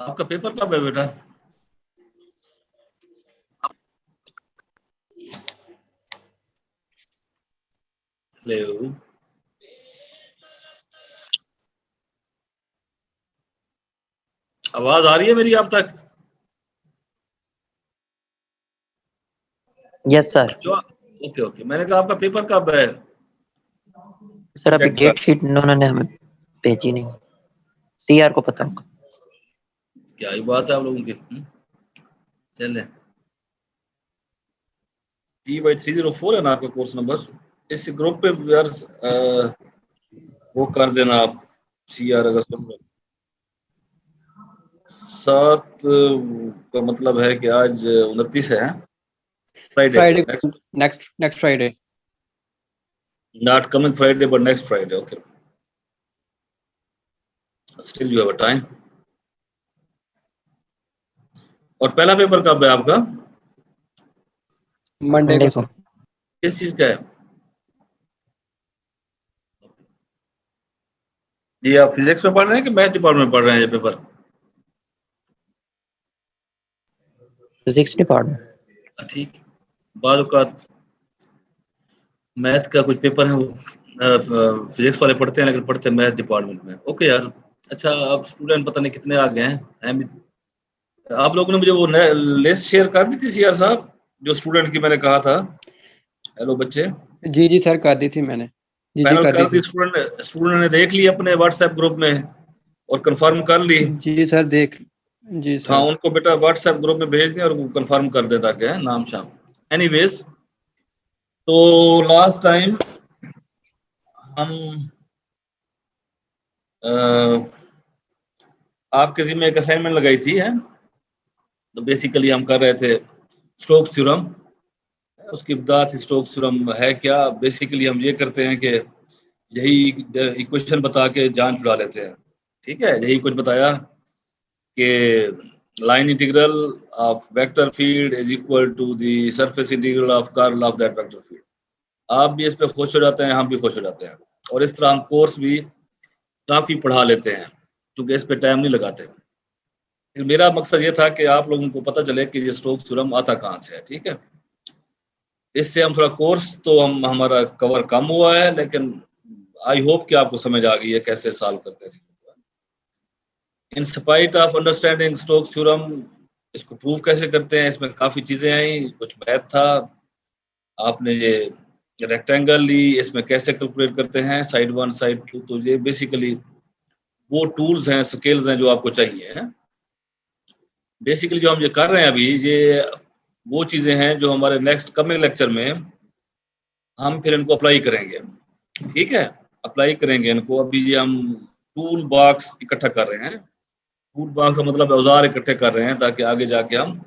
आपका पेपर कब है बेटा? हेलो, आवाज आ रही है मेरी आप तक? Yes sir. जो ओके ओके, मैंने कहा आपका पेपर कब है? सर अभी सब्जेक्ट का डेट शीट उन्होंने हमें भेजी नहीं, सीआर को पता होगा। क्या ही बात है आप लोगों की। चले, T/304 है ना आपका कोर्स नंबर? इस ग्रुप पे यार वो कर देना आप, CR अगर सुन रहे हो। 7 का मतलब है कि आज 29 है, Friday Friday, next, next Friday. Not coming Friday but next Friday. Okay, still you have a time. और पहला पेपर कब है आपका? Monday मंडे को को। सर। किस चीज का है? ये आप फिजिक्स में पढ़ रहे हैं कि मैथ डिपार्टमेंट में पढ़ रहे हैं ये पेपर? Physics department. ठीक, बाद औकात मैथ का कुछ पेपर है वो फिजिक्स वाले पढ़ते हैं, लेकिन पढ़ते हैं मैथ डिपार्टमेंट में। ओके यार, अच्छा आप स्टूडेंट पता नहीं कितने आ गए हैं। आप लोगों ने मुझे वो लिस्ट शेयर कर दी थी सीआर साहब, जो स्टूडेंट की मैंने कहा था। हेलो बच्चे, जी सर कर दी थी मैंने। जी फाइनल कर दी कर दी? थी। स्टूडेंट ने देख ली अपने व्हाट्सएप ग्रुप में और कंफर्म कर ली? जी सर देख। जी हाँ, सर। उनको बेटा व्हाट्सएप ग्रुप में भेज दें और वो कंफर्म कर दे ताकि है नाम शाम। एनीवेज, तो लास्ट टाइम हम आपके जिम्मे एक असाइनमेंट लगाई थी है, तो बेसिकली हम कर रहे थे स्टोक्स थ्योरम। उसकी बता थी स्टोक्स थ्योरम है क्या। बेसिकली हम ये करते हैं कि यही इक्वेशन बता के जान छुड़ा लेते हैं। ठीक है, यही कुछ बताया कि line integral of vector field is equal to the surface integral of curl of that vector field. आप भी इस पे खुश हो जाते हैं, हम भी खुश हो जाते हैं, और इस तरह हम कोर्स भी काफी पढ़ा लेते हैं, क्योंकि इस पे टाइम नहीं लगाते। मेरा मकसद ये था कि आप लोगों को पता चले कि ये स्टोक्स थ्योरम आता कहाँ से है। ठीक है, इससे हम थोड़ा कोर्स तो हमारा कवर कम हुआ है, लेकिन आई होप कि आपको समझ आ गई है कैसे सॉल्व करते हैं। In spite of understanding Stokes theorem, इसको प्रूव कैसे करते हैं, इसमें काफी चीजें आई, कुछ मैथ था। आपने ये रेक्टेंगल ली, इसमें कैसे कैलकुलेट करते हैं साइड 1 साइड 2, तो ये बेसिकली वो टूल्स हैं, स्केल्स हैं जो आपको चाहिए हैं। बेसिकली जो हम ये कर रहे हैं अभी, ये वो चीजें हैं जो हमारे नेक्स्ट कमिंग लेक्चर में हम फिर इनको अप्लाई करेंगे। ठीक है, अप्लाई करेंगे इनको। अभी ये हम टूल बॉक्स इकट्ठा कर रहे हैं। टूल बॉक्स का मतलब औजार इकट्ठे कर रहे हैं ताकि आगे जाके हम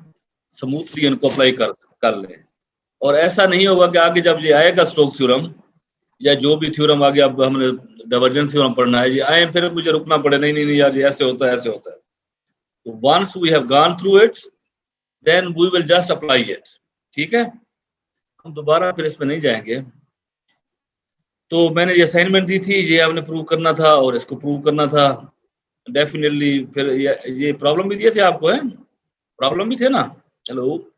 स्मूथली इनको अप्लाई कर लें। और ऐसा नहीं होगा कि आगे जब ये आएगा स्टोक्स थ्योरम या जो भी थ्योरम आगे, अब हमने डाइवर्जेंस थ्योरम पढ़ना है, ये आए फिर मुझे रुकना पड़े, नहीं नहीं नहीं यार ये ऐसे होता है ऐसे होता है। तो once we have gone through it, then we will just apply it. ठीक है, हम दोबारा फिर इसमें नहीं जाएंगे। तो मैंने ये असाइनमेंट दी थी, ये आपने प्रूव करना था और इसको प्रूव करना था डेफिनेटली। फिर ये प्रॉब्लम भी दिए थे आपको, है प्रॉब्लम भी थे ना? हेलो,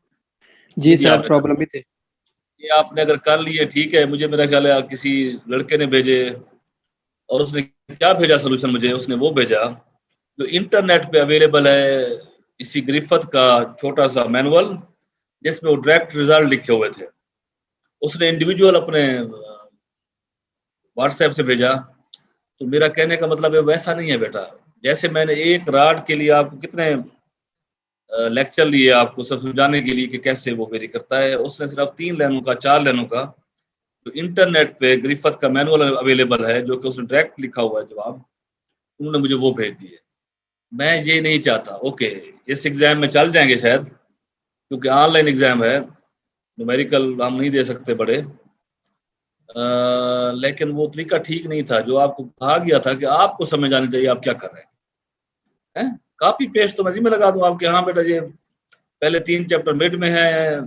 जी ये भी सर आपने प्रॉब्लम भी थे। ये आपने अगर कर लिए ठीक है। मुझे मेरा ख्याल है किसी लड़के ने भेजे, और उसने क्या भेजा सोल्यूशन मुझे, उसने वो भेजा जो इंटरनेट पे अवेलेबल है, इसी ग्रिफिथ का छोटा सा मैनुअल, जिसमें वो डायरेक्ट रिजल्ट लिखे हुए थे। उसने इंडिविजुअल अपने व्हाट्सएप से भेजा। तो मेरा कहने का मतलब है वैसा नहीं है बेटा। जैसे मैंने एक राड के लिए आपको कितने लेक्चर लिए आपको सब समझाने के लिए कि कैसे वो वेरी करता है, उसने सिर्फ 3 लाइनों का 4 लाइनों का जो इंटरनेट पे ग्रिफिथ का मैनुअल अवेलेबल है, जो कि उसने डायरेक्ट लिखा हुआ है जवाब, उन्होंने मुझे वो भेज दिए। मैं ये नहीं चाहता। ओके, इस एग्जाम में चल जाएंगे शायद, क्योंकि ऑनलाइन एग्जाम है, न्यूमेरिकल हम नहीं दे सकते बड़े। लेकिन वो तरीका ठीक नहीं था जो आपको कहा गया था कि आपको समझ आनी चाहिए आप क्या कर रहे हैं। कॉपी पेस्ट तो मैं जिम्मे लगा दूं आपके, हाँ बेटा ये पहले 3 चैप्टर मिड में है,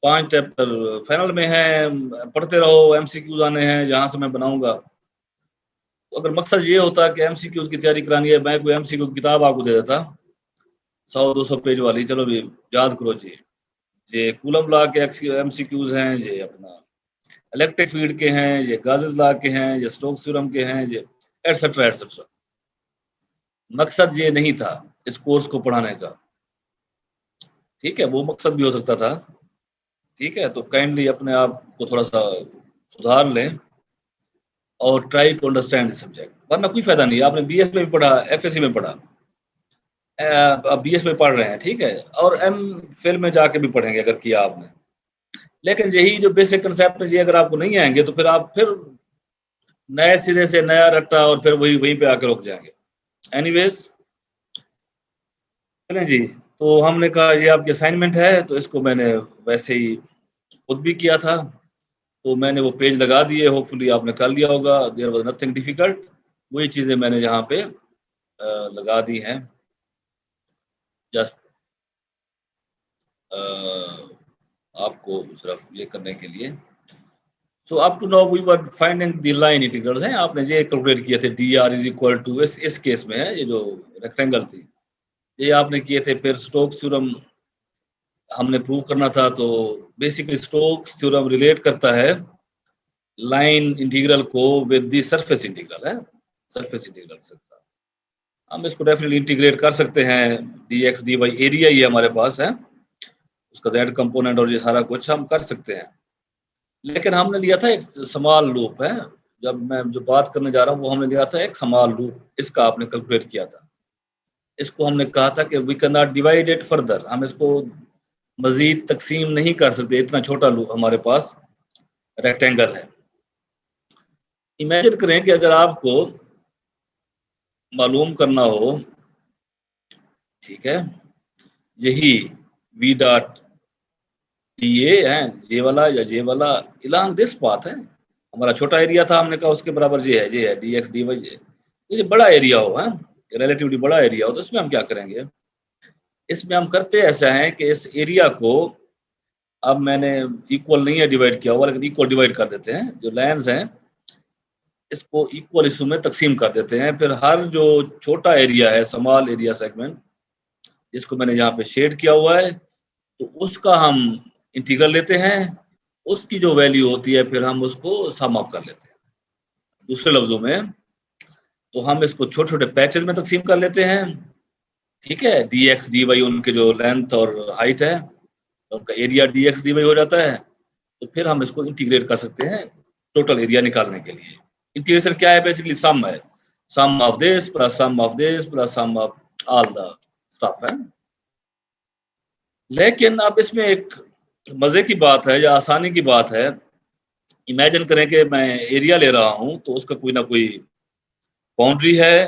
5 चैप्टर फाइनल में है, पढ़ते रहो, एमसीक्यूज आने हैं जहां से मैं बनाऊंगा। तो अगर मकसद ये होता कि एमसीक्यूज की तैयारी करानी है, मैं कोई एमसीक्यू की किताब आपको दे देता 100-200 पेज वाली, चलो भी याद करो जी। ये कूलम लॉ के एमसीक्यूज हैं, ये अपना इलेक्ट्रिक फील्ड के हैं, ये गाजेस लॉ के हैं, ये स्टोक्स थ्योरम के हैं, ये एटसेट्रा एटसेट्रा। मकसद ये नहीं था इस कोर्स को पढ़ाने का, ठीक है, वो मकसद भी हो सकता था, ठीक है। तो काइंडली अपने आप को थोड़ा सा सुधार लें और try to understand the subject, वरना कोई फायदा नहीं है। आपने बीएस में भी पढ़ा, एफएससी में पढ़ा, अब बीएस में पढ़ रहे हैं, ठीक है, और एम फिल में जाके भी पढ़ेंगे अगर किया आपने। लेकिन यही जो बेसिक कंसेप्ट है ये अगर आपको नहीं आएंगे तो फिर आप फिर नए सिरे से नया रट्टा और फिर वहीं पे आके रुक जाएंगे। एनीवेज चलें जी, तो हमने कहा ये आपकी असाइनमेंट है, तो इसको मैंने वैसे ही खुद भी किया था, तो मैंने वो पेज लगा दिए, होपफुली आपने कर लिया होगा। देयर वाज नथिंग डिफिकल्ट, वही चीज़ें मैंने यहाँ पे लगा दी हैं, जस्ट आपको सिर्फ ये करने के लिए। So up to now we were finding the line integrals हैं, आपने ये कैलकुलेट किए थे dr इज इक्वल टू इस केस में है, ये जो रेक्टेंगल थी ये आपने किए थे। फिर स्टोक्स थ्योरम हमने प्रूव करना था, तो बेसिकली स्टोक्स थ्योरम रिलेट करता है लाइन इंटीग्रल को विद द सरफेस इंटीग्रल है, सरफेस इंटीग्रल से हम इसको डेफिनेटली इंटीग्रेट कर सकते हैं। dx dy एरिया ही हमारे पास है, उसका z कंपोनेंट और ये सारा कुछ हम कर सकते हैं। लेकिन हमने लिया था एक स्मॉल लूप है, जब मैं जो बात करने जा रहा हूँ वो हमने लिया था एक स्मॉल लूप, इसका आपने कैलकुलेट किया था। इसको हमने कहा था कि we can not divide it further, हम इसको मजीद तकसीम नहीं कर सकते, इतना छोटा लूप हमारे पास रेक्टेंगल है। इमेजिन करें कि अगर आपको मालूम करना हो, ठीक है, यही v डॉट डी है, ये वाला या ये वाला इलांग दिस पाथ है, हमारा छोटा एरिया था, हमने कहा उसके बराबर ये है dx dy, ये बड़ा एरिया हो है, रिलेटिवली बड़ा एरिया हो, तो इसमें हम क्या करेंगे, इसमें हम करते ऐसा है कि इस एरिया को अब मैंने इक्वल नहीं है डिवाइड किया हुआ, लेकिन इक्वल डिवाइड कर देते हैं, जो लाइन्स हैं इसको इक्वल हिस्सों में तकसीम कर देते हैं। फिर हर जो छोटा एरिया है, स्मॉल एरिया सेगमेंट, जिसको मैंने यहाँ पे शेड किया हुआ है, तो उसका हम इंटीग्रल लेते हैं, उसकी जो वैल्यू होती है फिर हम उसको सम अप कर लेते हैं। दूसरे लफ्जों में तो हम इसको छोटे छोटे पैचेज में तकसीम कर लेते हैं, ठीक है, dx dy उनके जो लेंथ और हाइट है, उनका एरिया dx dy हो जाता है, तो फिर हम इसको इंटीग्रेट कर सकते हैं टोटल एरिया निकालने के लिए। इंटीग्रेशन क्या है, बेसिकली सम है, sum of this plus sum of this plus sum of all the stuff है। लेकिन अब इसमें एक मजे की बात है या आसानी की बात है, इमेजिन करें कि मैं एरिया ले रहा हूं, तो उसका कोई ना कोई बाउंड्री है,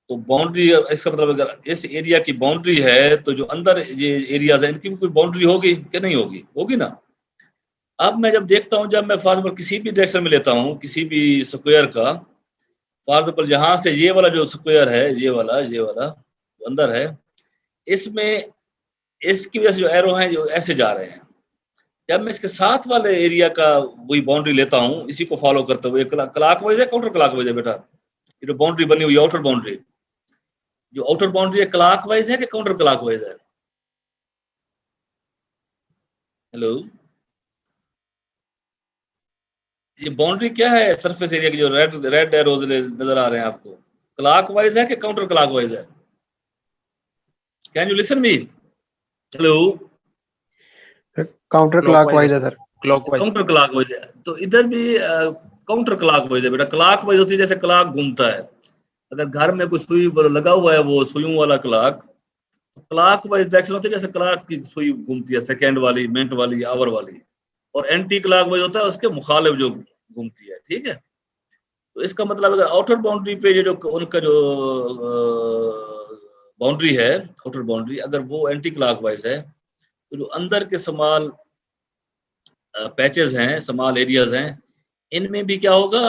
तो बाउंड्री, इसका मतलब अगर इस एरिया की बाउंड्री है तो जो अंदर ये एरियाज है इनकी भी कोई बाउंड्री होगी कि नहीं होगी, होगी ना। अब मैं जब देखता हूं, जब मैं फॉर एग्जाम्पल किसी भी डायरेक्शन में लेता हूं किसी भी स्क्वायर का, फॉर एग्जाम्पल जहां से ये वाला जो स्क्वायर है, ये वाला जो अंदर है, इसमें इसकी वजह से जो एरो हैं जो ऐसे जा रहे हैं, जब मैं इसके साथ वाले एरिया का वही बाउंड्री लेता हूं, इसी को फॉलो करते हुए, क्लॉकवाइज है काउंटर क्लॉकवाइज है बेटा, ये जो बाउंड्री बनी हुई आउटर बाउंड्री, जो आउटर बाउंड्री है क्लॉकवाइज है कि काउंटर क्लॉकवाइज है? हेलो, ये बाउंड्री क्या है सरफेस एरिया की, जो रेड एरोज नजर आ रहे हैं आपको, क्लॉकवाइज है कि काउंटर क्लॉकवाइज है? Can you listen me? Hello, counter clockwise है सर, काउंटर क्लॉकवाइज है, तो इधर भी काउंटर क्लॉकवाइज है बेटा। क्लॉकवाइज होती है जैसे क्लॉक घूमता है, अगर घर में कुछ सुई लगा हुआ है वो सुइयों वाला क्लॉक, क्लॉकवाइज डायरेक्शन होती है जैसे क्लॉक की सुई घूमती है, सेकंड वाली, मिनट वाली, आवर वाली, और एंटी क्लॉकवाइज होता है उसके मुखालिफ जो घूमती है, ठीक है। तो इसका मतलब अगर आउटर बाउंड्री पे ये जो उनका जो बाउंड्री है, आउटर बाउंड्री, अगर वो एंटी क्लॉकवाइज है, तो जो अंदर के स्मॉल पैचेस हैं, स्मॉल एरियाज हैं, इनमें भी क्या होगा,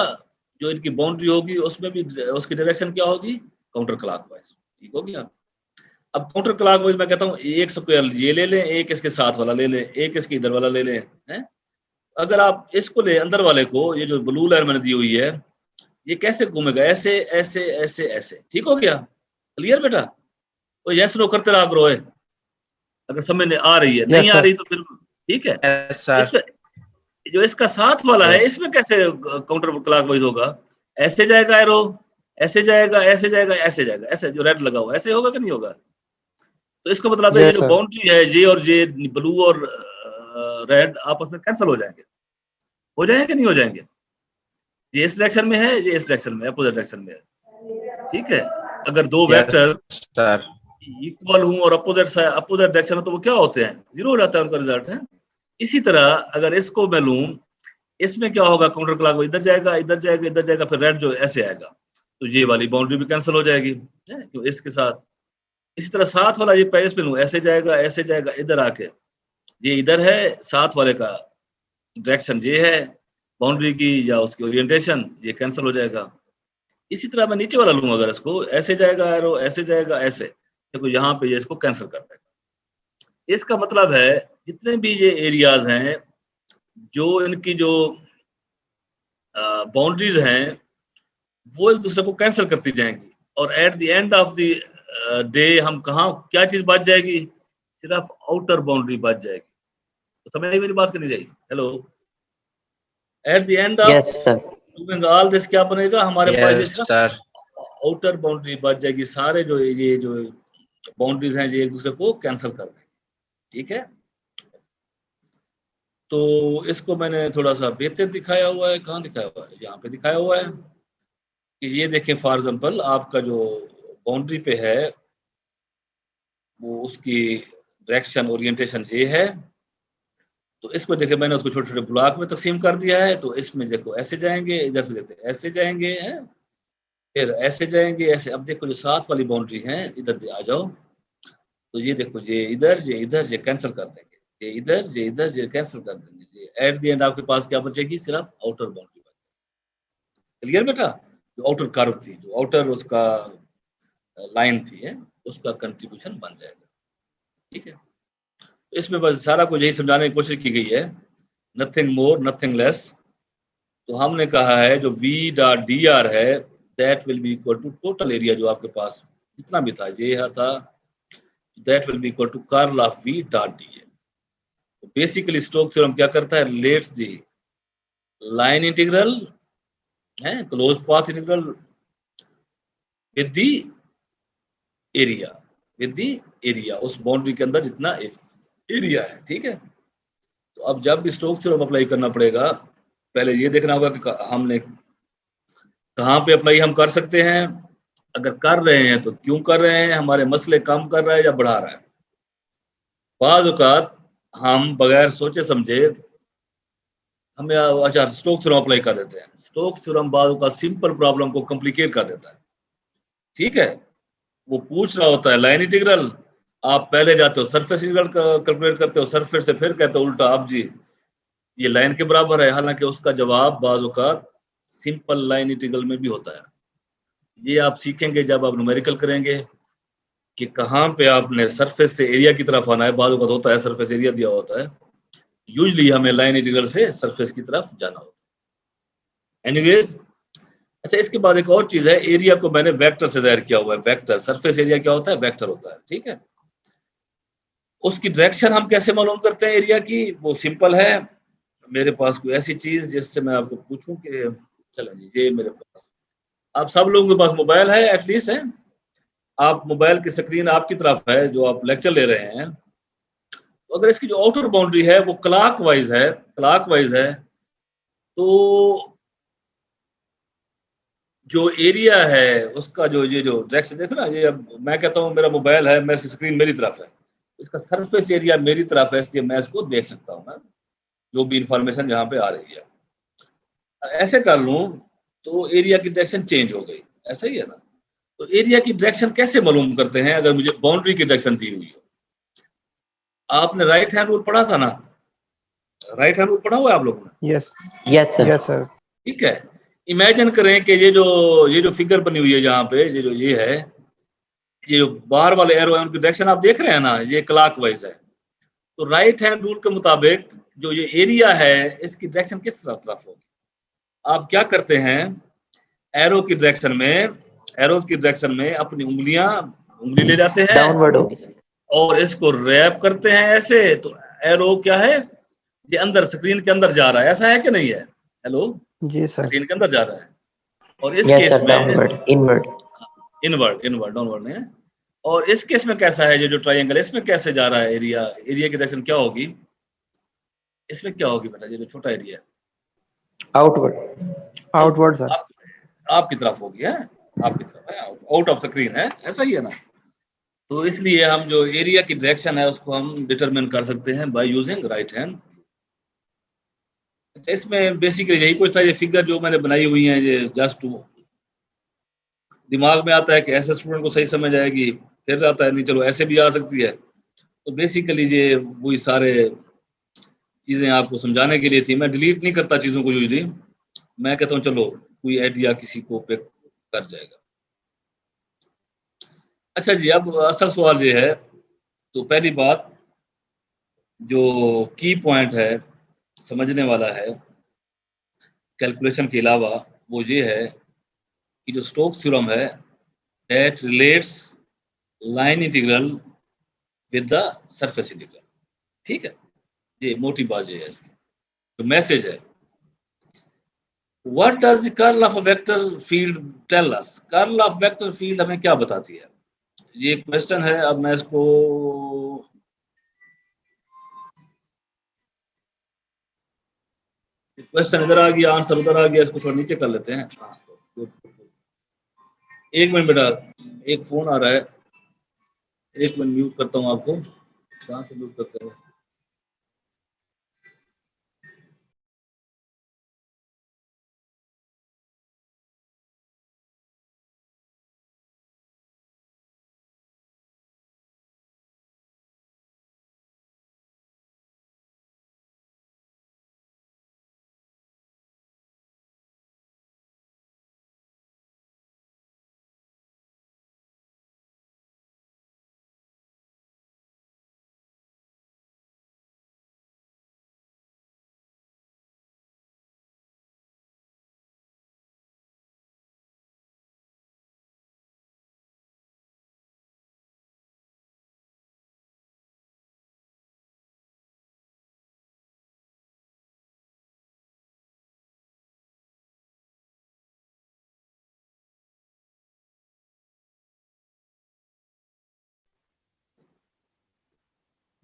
जो इनकी बाउंड्री होगी उसमें भी उसकी डायरेक्शन क्या होगी, काउंटर क्लॉकवाइज, ठीक हो गया। अब काउंटर क्लॉकवाइज मैं कहता हूँ एक स्क्वायर ये ले लें, एक इसके साथ वाला ले लें, एक इसके इधर वाला ले लें, हैं? अगर आप इसको ले अंदर वाले को, ये जो ब्लू लाइन मैंने दी हुई है, ये कैसे घूमेगा, ऐसे ऐसे ऐसे ऐसे, ठीक हो गया, क्लियर बेटा? तो यस नो करते रहा करो, अगर समझ में आ रही है। Yes, नहीं आ sir. रही तो फिर ठीक है। Yes, sir. इसमें जो इसका साथ वाला है, Yes. इसमें कैसे काउंटर क्लॉकवाइज होगा? ऐसे जाएगा एरो, ऐसे जाएगा, ऐसे जाएगा, ऐसे जाएगा, ऐसे जो रेड लगा हुआ ऐसे होगा कि नहीं होगा? तो इसका मतलब है ये Yes, जो sir. बाउंड्री है जे और जे, ब्लू और रेड आपस में कैंसिल हो जाएंगे कि नहीं हो जाएंगे? ये इस डायरेक्शन में है, ये इस डायरेक्शन में, अपोजिट डायरेक्शन में है, ठीक है। अगर दो Yes, वेक्टर sir. इक्वल हूं और अपोजिट डायरेक्शन है तो वो क्या होते हैं? जीरो हो जाता है उनका रिजल्ट है। इसी तरह अगर इसको मैं लूं, इसमें क्या होगा? काउंटर क्लॉकवाइज इधर जाएगा, इधर जाएगा, इधर जाएगा, फिर रेड जो ऐसे आएगा, तो ये वाली बाउंड्री भी कैंसिल हो जाएगी है क्यों इसके साथ। इसी तरह साथ वाला ये पेज पे लूं, ऐसे जाएगा, ऐसे जाएगा, इधर आके ये इधर है, साथ वाले का डायरेक्शन ये है, बाउंड्री की या उसकी ओरिएंटेशन ये कैंसिल हो जाएगा। इसी तरह मैं नीचे वाला लूं, अगर इसको ऐसे जाएगा एरो, ऐसे जाएगा, ऐसे, देखो यहाँ पे ये इसको कैंसिल कर देगा। इसका मतलब है जितने भी ये एरियाज हैं, जो इनकी जो बाउंड्रीज हैं, वो एक दूसरे को कैंसिल करती जाएंगी और at the end of the day हम कहाँ क्या चीज बच जाएगी? सिर्फ आउटर बाउंड्री बच जाएगी। तो समझ आई मेरी बात? करनी जाएगी। Hello, at the end of Yes, sir. Doing all this क्या बनेगा हमारे पास? ये Yes, सिर्फ sir. आउटर बाउंड्री बच जाएगी। सारे जो ये जो बाउंड्रीज हैं ये एक दूसरे को कैंसिल कर देंगे, ठीक है। तो इसको मैंने थोड़ा सा बेहतर दिखाया हुआ है। कहाँ दिखाया हुआ है? यहाँ पे दिखाया हुआ है कि ये देखें, फॉर एग्जांपल आपका जो बाउंड्री पे है वो उसकी डायरेक्शन ओरिएंटेशन ये है, तो इसको देखें मैंने उसको छोटे छोटे ब्लॉक में तकसीम कर दिया है। तो इसमें देखो ऐसे जाएंगे, इधर से देखते हैं ऐसे जाएंगे हैं, फिर ऐसे जाएंगे, ऐसे। अब देखो जो साथ वाली बाउंड्री है, इधर आ जाओ, तो ये देखो ये इधर, ये कैंसिल कर देंगे, ये इधर, ये कैंसिल कर देंगे। ये एट द एंड आपके पास क्या बचेगी? सिर्फ आउटर बाउंड्री बचेगी। क्लियर बेटा? जो आउटर कर्व थी, जो आउटर उसका लाइन थी है, उसका कंट्रीब्यूशन बन जाएगा, ठीक है। इसमें बस सारा कुछ यही समझाने की कोशिश की गई है, नथिंग मोर नथिंग लेस। तो हमने कहा है जो V डॉट dr है, that will be equal to total area जो आपके पास जितना भी था, ये था, that will be equal to curl of V dot dA। तो बेसिकली स्टोक थ्योरम क्या करता है? रिलेट्स द लाइन इंटीग्रल है, close path integral with the area, उस बाउंड्री के अंदर जितना एरिया है, ठीक है। तो अब जब भी स्टोक थ्योरम अप्लाई करना पड़ेगा, पहले ये देखना होगा कि हमने कहाँ पे अप्लाई हम कर सकते हैं। अगर कर रहे हैं तो क्यों कर रहे हैं? हमारे मसले कम कर रहा है या बढ़ा रहा है? बाज़ औक़ात हम बगैर सोचे समझे हमें अच्छा स्टोक थ्योरम अप्लाई कर देते हैं। स्टोक थ्योरम बाज़ औक़ात सिंपल प्रॉब्लम को कॉम्प्लिकेट कर देता है, ठीक है। वो पूछ रहा होता है लाइन इंटीग्रल, आप पहले जाते हो सरफेस इंटीग्रल कैलकुलेट करते हो, सरफेस से फिर कहते हो उल्टा, अब जी ये लाइन के बराबर है, हालांकि उसका जवाब बाज़ औक़ात सिंपल लाइन इंटीग्रल में भी होता है। ये आप सीखेंगे जब आप न्यूमेरिकल करेंगे कि कहाँ पे आपने सरफेस से एरिया की तरफ आना है। बाज़ औक़ात होता है सरफेस एरिया दिया होता है, यूजुअली हमें लाइन इंटीग्रल से सरफेस की तरफ जाना होता है। एनीवेज, अच्छा इसके बाद एक और चीज है, एरिया को मैंने वेक्टर से ज़ाहिर किया हुआ है। वेक्टर, सरफेस एरिया क्या होता है? वेक्टर होता है, ठीक है। उसकी डायरेक्शन हम कैसे मालूम करते हैं एरिया की? वो सिंपल है। मेरे पास कोई ऐसी चीज जिससे मैं आपको पूछूं कि चलें जी, ये मेरे पास, आप सब लोगों के पास मोबाइल है एटलीस्ट है, आप मोबाइल की स्क्रीन आपकी तरफ है जो आप लेक्चर ले रहे हैं। तो अगर इसकी जो आउटर बाउंड्री है वो क्लॉकवाइज है, तो जो एरिया है उसका जो ये जो डायरेक्शन देखो ना, ये अब मैं कहता हूँ मेरा मोबाइल है, मैं स्क्रीन मेरी तरफ है, इसका सरफेस एरिया मेरी तरफ है, इसलिए मैं इसको देख सकता हूँ ना, जो भी इंफॉर्मेशन यहाँ पे आ रही है। ऐसे कर लूँ तो एरिया की डायरेक्शन चेंज हो गई, ऐसा ही है ना। तो एरिया की डायरेक्शन कैसे मालूम करते हैं अगर मुझे बाउंड्री की डायरेक्शन दी हुई हो? आपने राइट हैंड रूल पढ़ा था ना? राइट हैंड रूल पढ़ा हुआ है आप लोगों ने? Yes. Yes, sir. Yes, sir. ठीक है। इमेजिन करें कि ये जो फिगर बनी हुई है यहाँ पे, ये है, ये जो बाहर वाले एरो है उनकी डायरेक्शन आप देख रहे हैं ना, ये क्लॉकवाइज है। तो राइट हैंड रूल के मुताबिक जो ये एरिया है इसकी डायरेक्शन किस तरफ होगी? आप क्या करते हैं, एरोज की डायरेक्शन में अपनी उंगलियां उंगली ले जाते हैं डाउनवर्ड होगी सर। और इसको रैप करते हैं ऐसे, तो एरो क्या है, ये अंदर स्क्रीन के अंदर जा रहा है, ऐसा है कि नहीं है? हेलो, जी सर। स्क्रीन के अंदर जा रहा है। और इस यस केस सर, में डाउनवर्ड, इनवर्ड। इनवर्ड डाउनवर्ड नहीं है। और इस केस में कैसा है, जो ट्रायंगल, इसमें कैसे जा रहा है एरिया की डायरेक्शन क्या होगी? इसमें क्या होगी बेटा, ये जो छोटा एरिया है आउटवर्ड, आउटवर्ड सर। आपकी तरफ होगी, है आपकी तरफ है, आउट ऑफ स्क्रीन है, ऐसा ही है ना। तो इसलिए हम जो एरिया की डायरेक्शन है उसको हम डिटरमिन कर सकते हैं बाय यूजिंग राइट हैंड। अच्छा, इसमें बेसिकली यही कुछ था। ये फिगर जो मैंने बनाई हुई है, ये जस्ट टू दिमाग में आता है कि ऐसे स्टूडेंट को सही समझ आएगी, फिर आता है नहीं चलो ऐसे भी आ सकती है। तो बेसिकली ये वही सारे चीजें आपको समझाने के लिए थी। मैं डिलीट नहीं करता चीजों को यूजली, मैं कहता हूँ चलो कोई आइडिया किसी को पे कर जाएगा। अच्छा जी, अब असल सवाल ये है, तो पहली बात जो की पॉइंट है समझने वाला है कैलकुलेशन के अलावा, वो ये है कि जो स्टोक्स थ्योरम है that relates line integral with the surface integral. ठीक है, ये मोटी बात ये है इसकी, तो मैसेज है what does the curl of a vector field tell us. Curl of vector field हमें क्या बताती है, ये क्वेश्चन है। अब मैं इसको क्वेश्चन इधर आ गया, आंसर उधर आ गया, इसको थोड़ा नीचे कर लेते हैं। एक मिनट बेटा, एक फोन आ रहा है, एक मिनट म्यूट करता हूँ आपको। कहाँ से म्यूट करते हैं?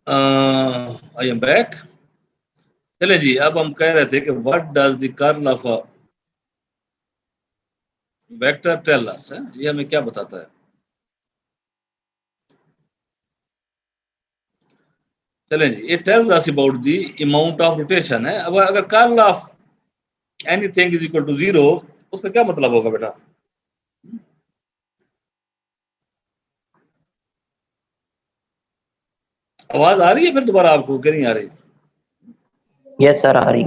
I am back. चले जी, अब हम कह रहे थे कि what does the curl of a vector tell us है, ये हमें क्या बताता है। चले जी, it tells us about the amount of rotation है। अब अगर curl of anything is equal to 0, उसका क्या मतलब होगा बेटा? आवाज आ रही है फिर दोबारा आपको कि नहीं आ रही? यस सर, आ रही।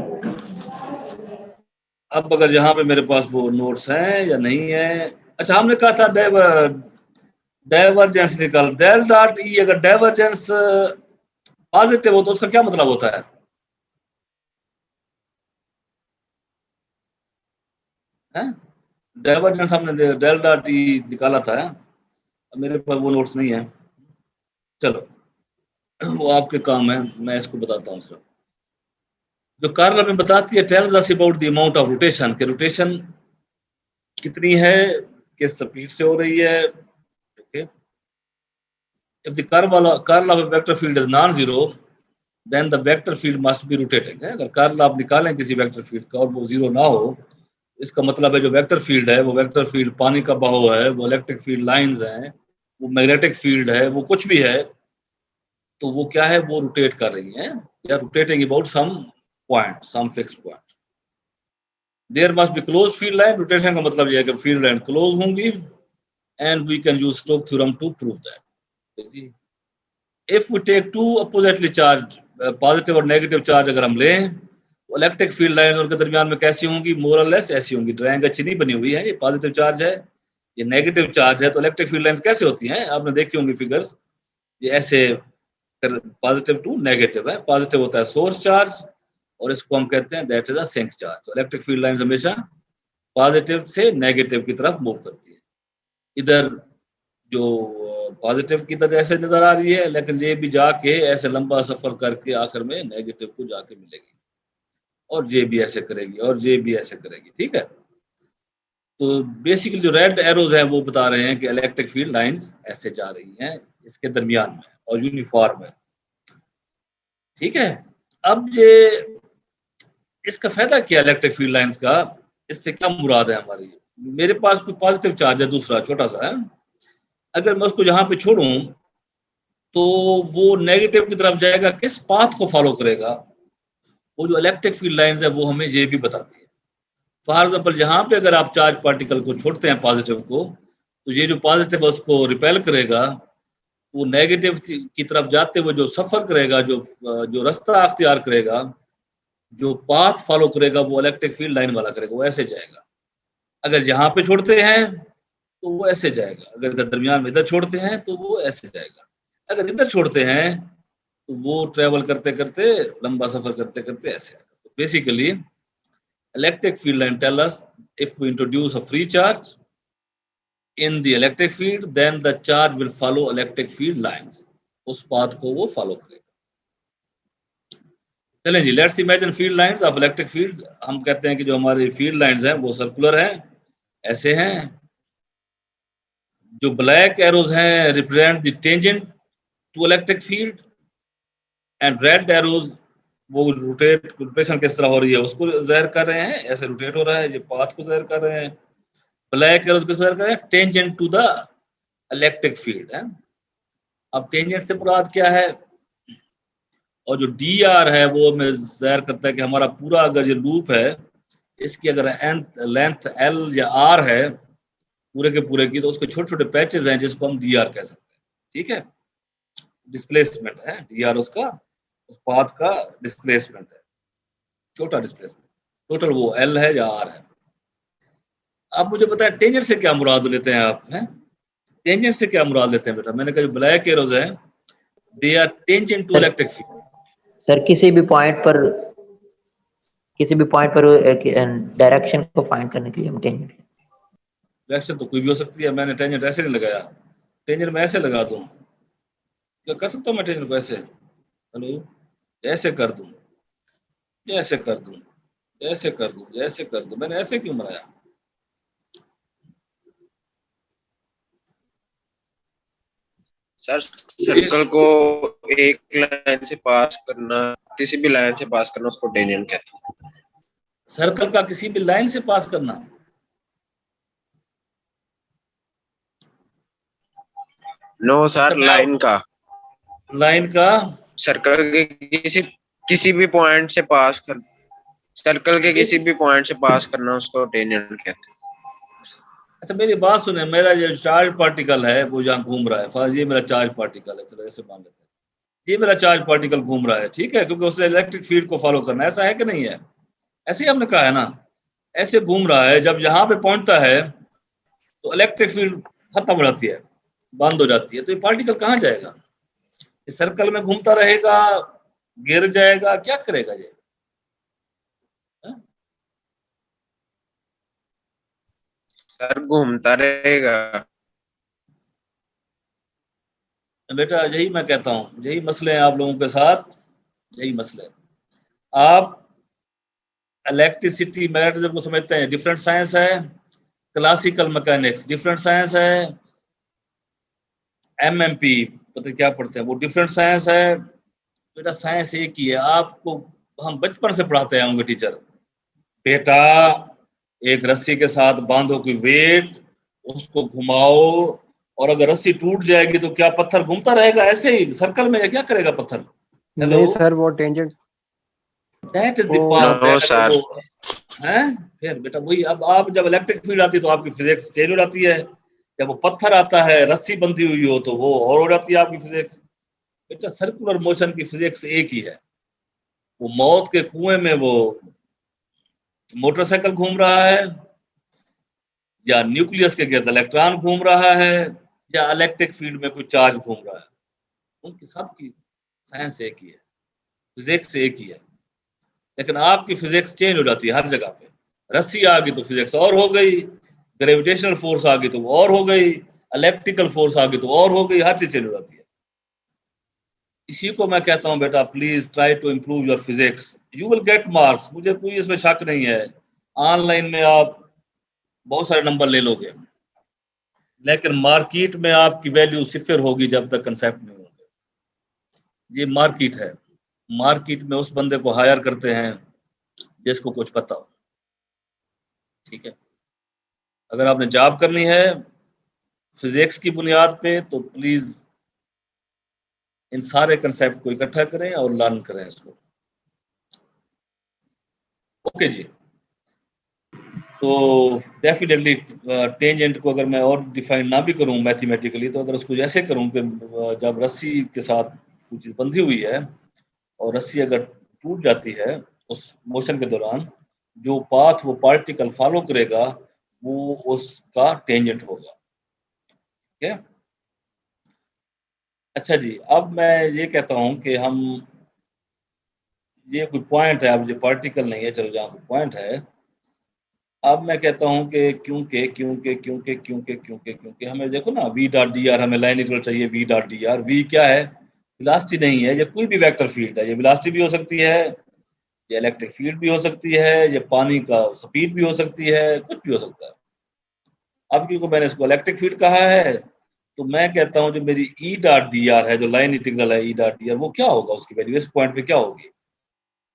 अब अगर यहाँ पे मेरे पास वो नोट्स हैं या नहीं है। अच्छा, हमने कहा था डाइवर्जेंस निकाल, डेल डॉट ई। अगर डाइवर्जेंस पॉजिटिव हो तो उसका क्या मतलब होता है? डाइवर्जेंस हमने डेल डॉट ई निकाला था, मेरे पास वो नोट्स नहीं है। चलो वो आपके काम है, मैं इसको बताता हूँ सिर्फ। जो कार्ल हमें बताती है tales us about the amount of rotation, के रोटेशन कितनी है, किस स्पीड से हो रही है। Okay, if the curl of a vector field is non-zero, then the vector field must be rotating है। अगर कर्ल आप निकालें किसी वेक्टर फील्ड का और वो जीरो ना हो, इसका मतलब है जो वेक्टर फील्ड है वो वेक्टर फील्ड पानी का बहाव है, वो इलेक्ट्रिक फील्ड लाइंस हैं, वो मैग्नेटिक फील्ड है, वो कुछ भी है, तो वो क्या है, वो रोटेट कर रही है या rotating about some point, some fixed point. There must be close field line. Rotation का मतलब ये है कि फील्ड लाइन क्लोज होंगी, and we can use Stokes theorem to prove that. If we take two oppositely charge, positive और negative charge अगर हम लें, तो इलेक्ट्रिक फील्ड लाइन उनके दरमियान में कैसी होंगी, मोर और लेस ऐसी होंगी। ड्राइंग अच्छी नहीं बनी हुई है, ये पॉजिटिव चार्ज है, ये नेगेटिव चार्ज है, तो इलेक्ट्रिक फील्ड लाइंस कैसे होती हैं आपने देखी होंगी फिगर्स, ये ऐसे पॉजिटिव टू नेगेटिव है। पॉजिटिव होता है सोर्स चार्ज और इसको हम कहते हैं that is a sink charge. तो इलेक्ट्रिक फील्ड लाइंस हमेशा पॉजिटिव से नेगेटिव की तरफ मूव करती है। इधर जो पॉजिटिव की तरह ऐसे नजर आ रही है, लेकिन ये भी जाके ऐसे लंबा सफर करके आखिर में नेगेटिव को जाके मिलेगी, और ये भी ऐसे करेगी, और ये भी ऐसे करेगी। ठीक है, तो बेसिकली जो रेड एरोज हैं वो बता रहे हैं कि इलेक्ट्रिक फील्ड लाइंस ऐसे जा रही हैं इसके दरमियान में और यूनिफॉर्म है। ठीक है, अब ये इसका फायदा क्या इलेक्ट्रिक फील्ड लाइंस का, इससे क्या मुराद है हमारी? मेरे पास कोई पॉजिटिव चार्ज है दूसरा छोटा सा है, अगर मैं उसको यहाँ पे छोड़ूं तो वो नेगेटिव की तरफ जाएगा, किस पाथ को फॉलो करेगा? वो जो इलेक्ट्रिक फील्ड लाइंस है वो हमें ये भी बताती है। फॉर एग्जाम्पल, यहाँ पे अगर आप चार्ज पार्टिकल को छोड़ते हैं पॉजिटिव को, तो ये जो पॉजिटिव है उसको रिपेल करेगा, वो नेगेटिव की तरफ जाते हुए जो सफर करेगा, जो रास्ता अख्तियार करेगा, जो पाथ फॉलो करेगा, वो इलेक्ट्रिक फील्ड लाइन वाला करेगा, वो ऐसे जाएगा। अगर यहाँ पे छोड़ते हैं तो वो ऐसे जाएगा, अगर इधर दरमियान में इधर छोड़ते हैं तो वो ऐसे जाएगा, अगर इधर छोड़ते हैं तो वो ट्रेवल करते करते लंबा सफर करते करते ऐसे आएगा। तो basically electric field line tell us if we introduce a free charge in the electric field, then the charge will follow electric field lines, उस पाथ को वो फॉलो करेगा। चलें जी, let's imagine field lines of electric field. हम कहते हैं कि जो हमारी फील्ड लाइंस हैं वो सर्कुलर हैं, ऐसे हैं। जो ब्लैक एरोज हैं represent the tangent to electric field, and red arrows वो रोटेशन किस तरह हो रही है उसको ज़ाहिर कर रहे हैं, ऐसे रोटेट हो रहा है, ये पाथ को ज़ाहिर कर रहे हैं। ब्लैक एरोज किस ज़ाहिर कर रहे हैं? Tangent to the electric field है। अब टेंजेंट से मुराद क्या है? और जो डी आर है वो हमें ज़ाहिर करता है कि हमारा पूरा अगर ये लूप है, इसकी अगर लेंथ एल या आर है पूरे के पूरे की, तो उसके छोटे छोटे पैचेस हैं जिसको हम डी आर कह सकते हैं। ठीक है, डिस्प्लेसमेंट है डी आर, उसका उस पाथ का डिस्प्लेसमेंट है, छोटा डिस्प्लेसमेंट। टोटल वो एल है या आर है। आप मुझे बताएं टेंजेंट से क्या मुराद लेते हैं आप? हैं टेंजेंट से क्या मुराद लेते हैं बेटा? मैंने कहा जो ब्लैक एरोज हैं they are tangent to electric field. Sir किसी भी पॉइंट पर डायरेक्शन को फाइंड करने के लिए हम टेंजेंट, डायरेक्शन तो कोई भी हो सकती है। मैंने टेंजेंट ऐसे नहीं लगाया, टेंजेंट मैं ऐसे लगा दूं, क्या कर सकता हूँ मैं टेंजेंट को ऐसे? हेलो, ऐसे कर दूं, ऐसे कर दूं, ऐसे कर दूं, ऐसे कर दूं। मैंने ऐसे क्यों बनाया? सर सर्कल को एक लाइन से पास करना, किसी भी लाइन से पास करना, उसको टेंजेंट कहते हैं। सर्कल का किसी भी लाइन से पास करना? नो सर, लाइन का सर्कल के किसी भी पॉइंट से पास कर, सर्कल के किसी भी पॉइंट से पास करना, उसको टेंजेंट कहते हैं। अच्छा मेरी बात सुने, मेरा जो चार्ज पार्टिकल है वो जहाँ घूम रहा है, फर्ज ये मेरा चार्ज पार्टिकल है, चलो ऐसे मान लेते हैं, ये मेरा चार्ज पार्टिकल घूम रहा है। ठीक है, क्योंकि उसने इलेक्ट्रिक फील्ड को फॉलो करना है, ऐसा है कि नहीं है? ऐसे ही हमने कहा है ना, ऐसे घूम रहा है। जब यहाँ पे पहुंचता है तो इलेक्ट्रिक फील्ड खत्म हो जाती है, बंद हो जाती है, तो ये पार्टिकल कहाँ जाएगा? इस सर्कल में घूमता रहेगा, गिर जाएगा, क्या करेगा ये? सर घूमता रहेगा बेटा, यही मैं कहता हूँ, यही मसले हैं आप लोगों के साथ, यही मसले। आप इलेक्ट्रिसिटी मैग्नेटिज्म को समझते हैं, डिफरेंट साइंस है। क्लासिकल मैकेनिक्स डिफरेंट साइंस है। एमएमपी पता क्या पढ़ते हैं, वो डिफरेंट साइंस है। बेटा साइंस एक ही है, आपको हम बचपन से पढ़ाते हैं होंगे टीचर, बेटा एक रस्सी के साथ बांधो कोई वेट, उसको घुमाओ, और अगर रस्सी टूट जाएगी तो क्या पत्थर घूमता रहेगा ऐसे ही सर्कल में, क्या करेगा पत्थर? नहीं सर, वो tangent that is the path है। फिर बेटा वही, अब आप जब इलेक्ट्रिक फील्ड आती है तो आपकी फिजिक्स चेंज हो जाती है। जब वो पत्थर आता है, रस्सी बंधी हुई हो, तो वो और हो जाती है आपकी फिजिक्स। बेटा सर्कुलर मोशन की फिजिक्स एक ही है। वो मौत के कुएं में वो मोटरसाइकिल घूम रहा है, या न्यूक्लियस के गिर्द इलेक्ट्रॉन घूम रहा है, या इलेक्ट्रिक फील्ड में कोई चार्ज घूम रहा है, उनकी सबकी साइंस एक ही है, फिजिक्स एक ही है। लेकिन आपकी फिजिक्स चेंज हो जाती है हर जगह पे। रस्सी आ गई तो फिजिक्स और हो गई, ग्रेविटेशनल फोर्स आ गई तो और हो गई, इलेक्ट्रिकल फोर्स आ गई तो और हो गई, हर चीज चली जाती है। इसी को मैं कहता हूं बेटा please try to improve your physics, you will get marks, मुझे कोई इसमें शक नहीं है। ऑनलाइन में आप बहुत सारे नंबर ले लोगे, लेकिन मार्केट में आपकी वैल्यू सिफर होगी जब तक कंसेप्ट नहीं होंगे। ये मार्केट है, मार्केट में उस बंदे को हायर करते हैं जिसको कुछ पता हो, ठीक है। अगर आपने जॉब करनी है फिजिक्स की बुनियाद पे तो प्लीज इन सारे कंसेप्ट को इकट्ठा करें और लर्न करें इसको। ओके जी, तो डेफिनेटली टेंजेंट को अगर मैं और डिफाइन ना भी करूं मैथमेटिकली, तो अगर उसको जैसे करूं कि जब रस्सी के साथ कुछ बंधी हुई है और रस्सी अगर टूट जाती है उस मोशन के दौरान, जो पाथ वो पार्टिकल फॉलो करेगा वो उसका टेंजेंट होगा, ठीक है। अच्छा जी, अब मैं ये कहता हूं कि हम ये कोई पॉइंट है, अब जो पार्टिकल नहीं है, चलो जहाँ पॉइंट है, अब मैं कहता हूं कि क्योंकि हमें देखो ना वी डॉट डी आर, हमें लाइन इंटीग्रल चाहिए V dot D R. V क्या है? वेलोसिटी नहीं है, ये कोई भी वेक्टर फील्ड है, ये वेलोसिटी भी हो सकती है, ये इलेक्ट्रिक फील्ड भी हो सकती है, ये पानी का स्पीड भी हो सकती है, कुछ भी हो सकता है। अब क्योंकि मैंने इसको इलेक्ट्रिक फील्ड कहा है तो मैं कहता हूं जो मेरी ई डॉट डी आर है, जो लाइन इंटीग्रल है ई डॉट डी आर, वो क्या होगा, उसकी वैल्यू इस पॉइंट पे क्या होगी?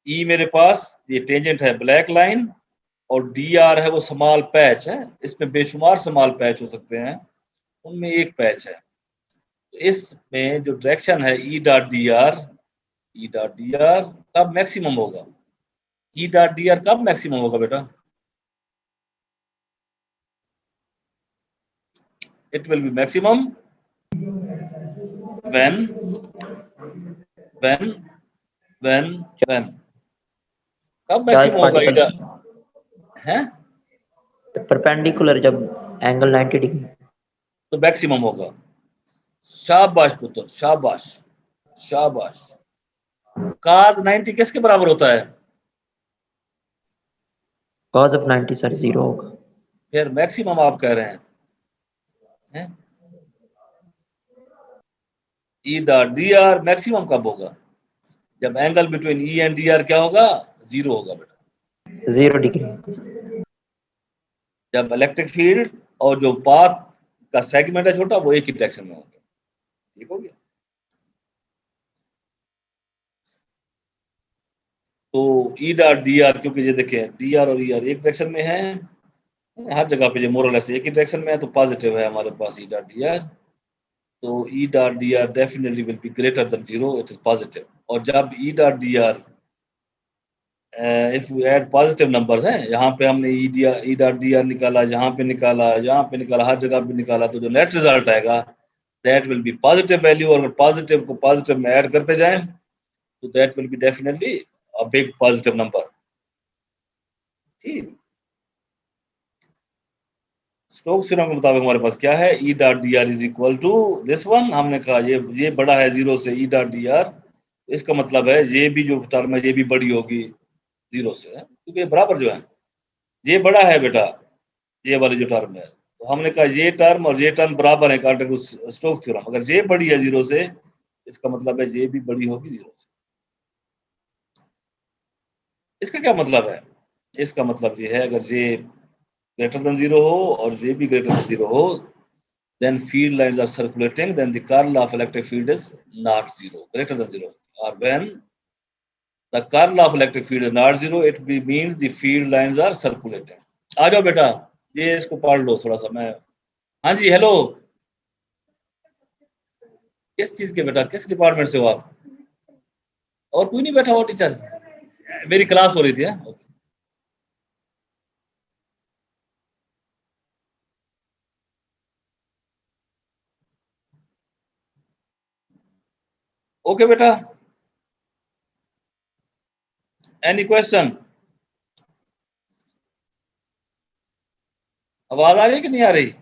ई मेरे पास ये टेंजेंट है ब्लैक लाइन, और डी आर है वो स्मॉल पैच है, इसमें बेशुमार स्मॉल पैच हो सकते हैं, उनमें एक पैच है। तो इसमें जो डायरेक्शन है E dot D are, E dot D are कब मैक्सिमम होगा? ई डॉट डी आर कब मैक्सिमम होगा बेटा? It will be maximum when कब मैक्सिमम होगा ई डॉट है? परपेंडिकुलर जब एंगल 90 डिग्री तो मैक्सिमम होगा। शाबाश पुत्र, शाबाश शाबाश। cos 90 किसके बराबर होता है? cos ऑफ 90 सर 0 होगा। फिर मैक्सिमम आप कह रहे हैं? ई डॉट डी आर मैक्सिमम कब होगा? जब angle between E and D R क्या होगा? 0 होगा बेटा। 0 डिग्री। जब इलेक्ट्रिक फील्ड और जो पाथ का सेगमेंट है छोटा वो एक ही डायरेक्शन में होंगे, ठीक हो गया। तो ई डॉट डी आर, क्योंकि ये देखें डी आर और ई आर एक डायरेक्शन में है, हर जगह पे ये मोरलेस एक ही डायरेक्शन में है, तो पॉजिटिव है हमारे पास ई डॉट डी आर। तो ई dot D are definitely will be greater than 0, it is positive. और जब ई dot D are if you add positive numbers हैं, यहाँ पे हमने ई डॉट डी आर निकाला, यहाँ पे निकाला, यहाँ पे निकाला, हर जगह पे निकाला, तो जो नेट रिजल्ट आएगा that will B positive value. और अगर पॉजिटिव को पॉजिटिव में ऐड करते जाएं तो that will be definitely a big positive number, ठीक। स्टोक्स थ्योरम के मुताबिक हमारे पास क्या है? E dot D R is equal to this one. हमने कहा ये बड़ा है 0 से ई डॉट डी आर, इसका मतलब है ये भी जो टर्म है ये भी बड़ी होगी 0 से, क्योंकि बराबर जो है, ये बड़ा है बेटा, ये वाली जो टर्म है। तो हमने कहा ये टर्म और ये टर्म बराबर है अकॉर्डिंग टू स्टोक्स थ्योरम। अगर ये बड़ी है 0 से, इसका मतलब है ये भी बड़ी होगी 0 से। इसका क्या मतलब है? इसका मतलब ये है अगर ये ग्रेटर देन 0 हो और ये भी ग्रेटर देन 0 हो, then field lines are circulating, then the curl of electric field is not 0, greater than 0. Or when the curl of electric field is not 0, it means the field lines are circulating. आ जाओ बेटा, ये इसको पढ़ लो थोड़ा सा। मैं हाँ जी, hello, किस चीज के बेटा, किस डिपार्टमेंट से हो आप? और कोई नहीं बैठा हो टीचर? मेरी क्लास हो रही थी। ओके बेटा, एनी क्वेश्चन? आवाज आ रही है कि नहीं आ रही?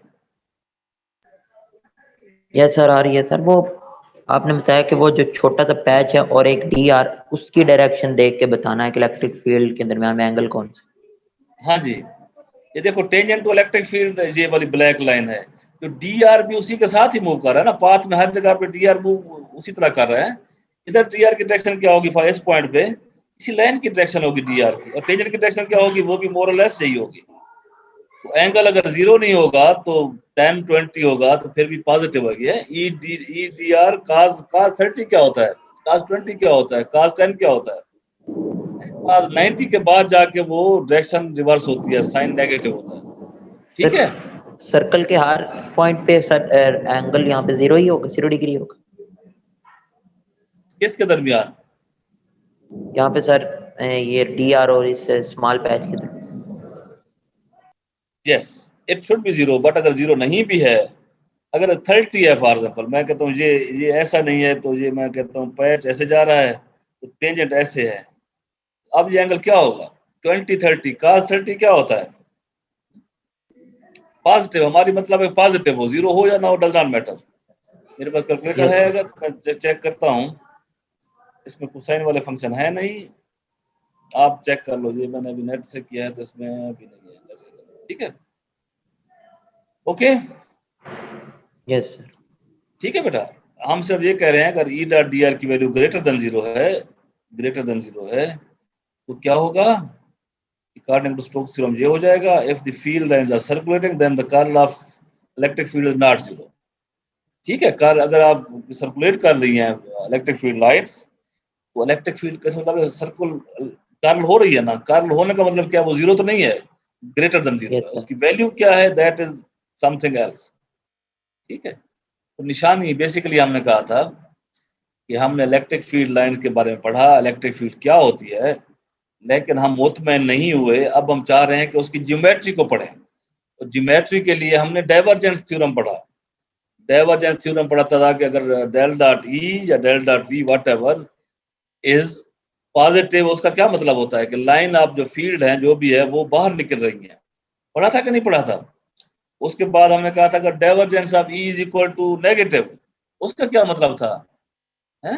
यस सर आ रही है सर। वो आपने बताया कि वो जो छोटा सा पैच है और एक डी आर, उसकी डायरेक्शन देख के बताना है कि इलेक्ट्रिक फील्ड के दरमियान में एंगल कौन सा। हाँ जी, ये देखो टेंजेंट टू इलेक्ट्रिक फील्ड ये वाली ब्लैक लाइन है, तो डी आर भी उसी के साथ ही मूव कर रहा है ना, पाथ में हर जगह पे डी आर मूव उसी तरह कर रहा है। इधर डी आर की डायरेक्शन क्या होगी इस पॉइंट पे, इसी लाइन की डायरेक्शन होगी डी आर की, और टेंजेंट की डायरेक्शन क्या होगी, वो भी मोर और लेस यही होगी। तो एंगल अगर 0 नहीं होगा तो tan 20 होगा, तो फिर भी पॉजिटिव होगी। ई डी आर cos 30 क्या होता है, cos 20 क्या होता है, cos 10 क्या होता है, cos 90 के बाद जाके वो डायरेक्शन रिवर्स होती है, साइन नेगेटिव होता है। ठीक है, सर्कल के हर पॉइंट पे सर एंगल यहाँ पे 0 ही होगा, 0 डिग्री होगा किसके दरमियान, यहाँ पे सर ये डी आर और इस स्मॉल पैच के दरमियान। Yes it should be 0, but अगर 0 नहीं भी है, अगर 30 है फॉर एग्जांपल, मैं कहता हूँ ये ऐसा नहीं है, तो ये मैं कहता हूँ पैच ऐसे जा रहा है तो टेंजेंट ऐसे है, अब ये एंगल क्या होगा 20 30, cos 30 क्या होता है पॉजिटिव, हमारी मतलब है पॉजिटिव हो, 0 हो या ना हो डज नॉट मैटर। मेरे पास कैलकुलेटर है, अगर मैं चेक करता हूँ, इसमें कोसाइन वाले फंक्शन है नहीं, आप चेक कर लो, ये मैंने अभी नेट से किया है तो इसमें अभी नहीं है, नेट से कर लो, ठीक है, ओके यस सर, ठीक है बेटा। हम सिर्फ ये कह रहे हैं अगर ई डॉट डी आर की वैल्यू ग्रेटर देन 0 है, ग्रेटर देन 0 है तो क्या होगा, अकॉर्डिंग टू स्टोक्स थ्योरम ये हो जाएगा, if the field lines are circulating then the curl of electric field is not 0। ठीक है, कर्ल अगर आप सर्कुलेट कर रही हैं इलेक्ट्रिक फील्ड लाइंस, तो इलेक्ट्रिक फील्ड का मतलब सर्कुल कर्ल हो रही है ना, कर्ल होने का मतलब क्या, वो 0 तो नहीं है, ग्रेटर देन 0 है, उसकी वैल्यू क्या है, दैट इज समथिंग एल्स। ठीक है, तो निशानी बेसिकली हमने कहा था कि हमने इलेक्ट्रिक फील्ड लाइंस के बारे में पढ़ा, इलेक्ट्रिक फील्ड क्या होती है, लेकिन हम मुतमैन नहीं हुए, अब हम चाह रहे हैं कि उसकी ज्योमेट्री को पढ़ें। तो ज्योमेट्री के लिए हमने डाइवर्जेंस थ्योरम पढ़ा, डाइवर्जेंस थ्योरम पढ़ा था कि अगर डेल डॉट ई या del dot V whatever is positive, उसका क्या मतलब होता है कि लाइन ऑफ जो फील्ड है जो भी है वो बाहर निकल रही है, पढ़ा था कि नहीं पढ़ा था। उसके बाद हमने कहा था अगर divergence of E is equal to negative, उसका क्या मतलब था, है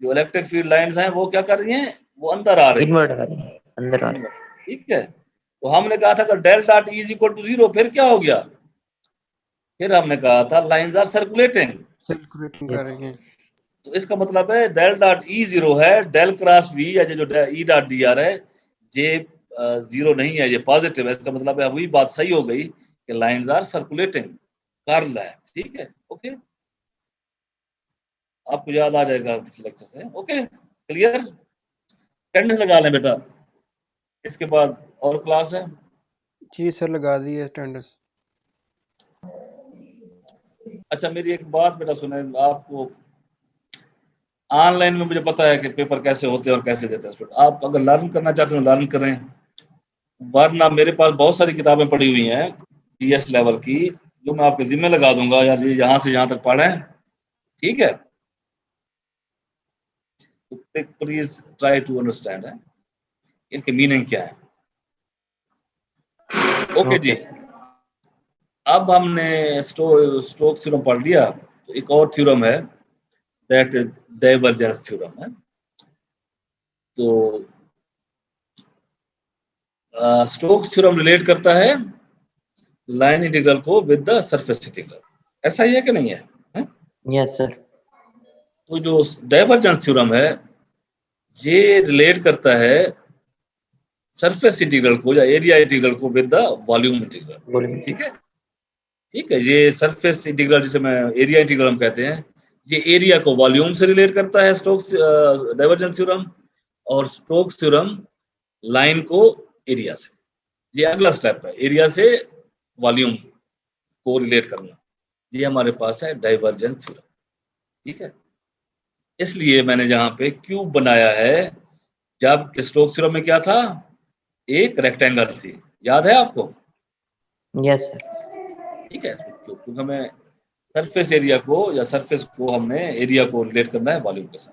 जो इलेक्ट्रिक फील्ड लाइंस हैं वो क्या कर रही हैं, वो अंदर आ रही इनवर्ट आ रही है, अंदर आ रही है। ठीक है, तो हमने कहा था अगर del dot E is equal to 0, फिर क्या हो गया, फिर हमने कहा था लाइंस आर सर्कुलेटिंग कर रही हैं। तो इसका मतलब है डेल डॉट ई 0 है, डेल क्रॉस वी या जो ई डॉट डी आर है ये 0 नहीं है, ये पॉजिटिव है, इसका मतलब है वही बात सही हो गई कि लाइंस आर सर्कुलेटिंग, कर्ल है। ठीक है, ओके, आपको याद आ जाएगा पिछले लेक्चर से, ओके क्लियर, अटेंडेंस लगा लें बेटा, इसके बाद और क्लास है। जी सर लगा दी है अटेंडेंस। अच्छा मेरी एक बात बेटा सुने, आपको ऑनलाइन में मुझे पता है कि पेपर कैसे होते हैं और कैसे देते हैं स्टूडेंट, आप अगर लर्न करना चाहते हो लर्न करें, वरना मेरे पास बहुत सारी किताबें पड़ी हुई हैं डीएस लेवल की, जो मैं आपके जिम्मे लगा दूंगा, यार ये यहाँ से यहाँ तक पढ़ें, ठीक है, तो प्लीज ट्राई टू अंडरस्टैंड है इनके मीनिंग क्या है। ओके जी, अब हमने स्टोक्स थ्योरम पढ़ लिया, तो एक और थ्योरम है दैट इज डाइवर्जेंस थ्योरम है। तो स्टोक्स थ्योरम रिलेट करता है लाइन इंटीग्रल को विद द सरफेस इंटीग्रल, ऐसा ही है कि नहीं है, यस सर, तो जो डाइवर्जेंस थ्योरम है ये रिलेट करता है सरफेस इंटीग्रल को या एरिया इंटीग्रल को विद द वॉल्यूम इंटीग्रल। बोलिए। ठीक है, ठीक है, ये सरफेस इंटीग्रल जिसे मैं एरिया इंटीग्रल हम कहते हैं, ये एरिया को वॉल्यूम से रिलेट करता है स्टोक्स डाइवर्जेंस थ्योरम, और स्टोक्स थ्योरम लाइन को एरिया से, ये अगला स्टेप है, एरिया से वॉल्यूम को रिलेट करना, ये हमारे पास है डाइवर्जेंस थ्योरम। ठीक है, इसलिए मैंने यहाँ पे क्यूब बनाया है, जब स्टोक्स थ्योरम में क्या था, एक रेक्टेंगल थी, याद है आपको, यस सर, ठीक है, क्योंकि हमें सरफेस एरिया को या सरफेस को हमने एरिया को रिलेट करना है वॉल्यूम के साथ।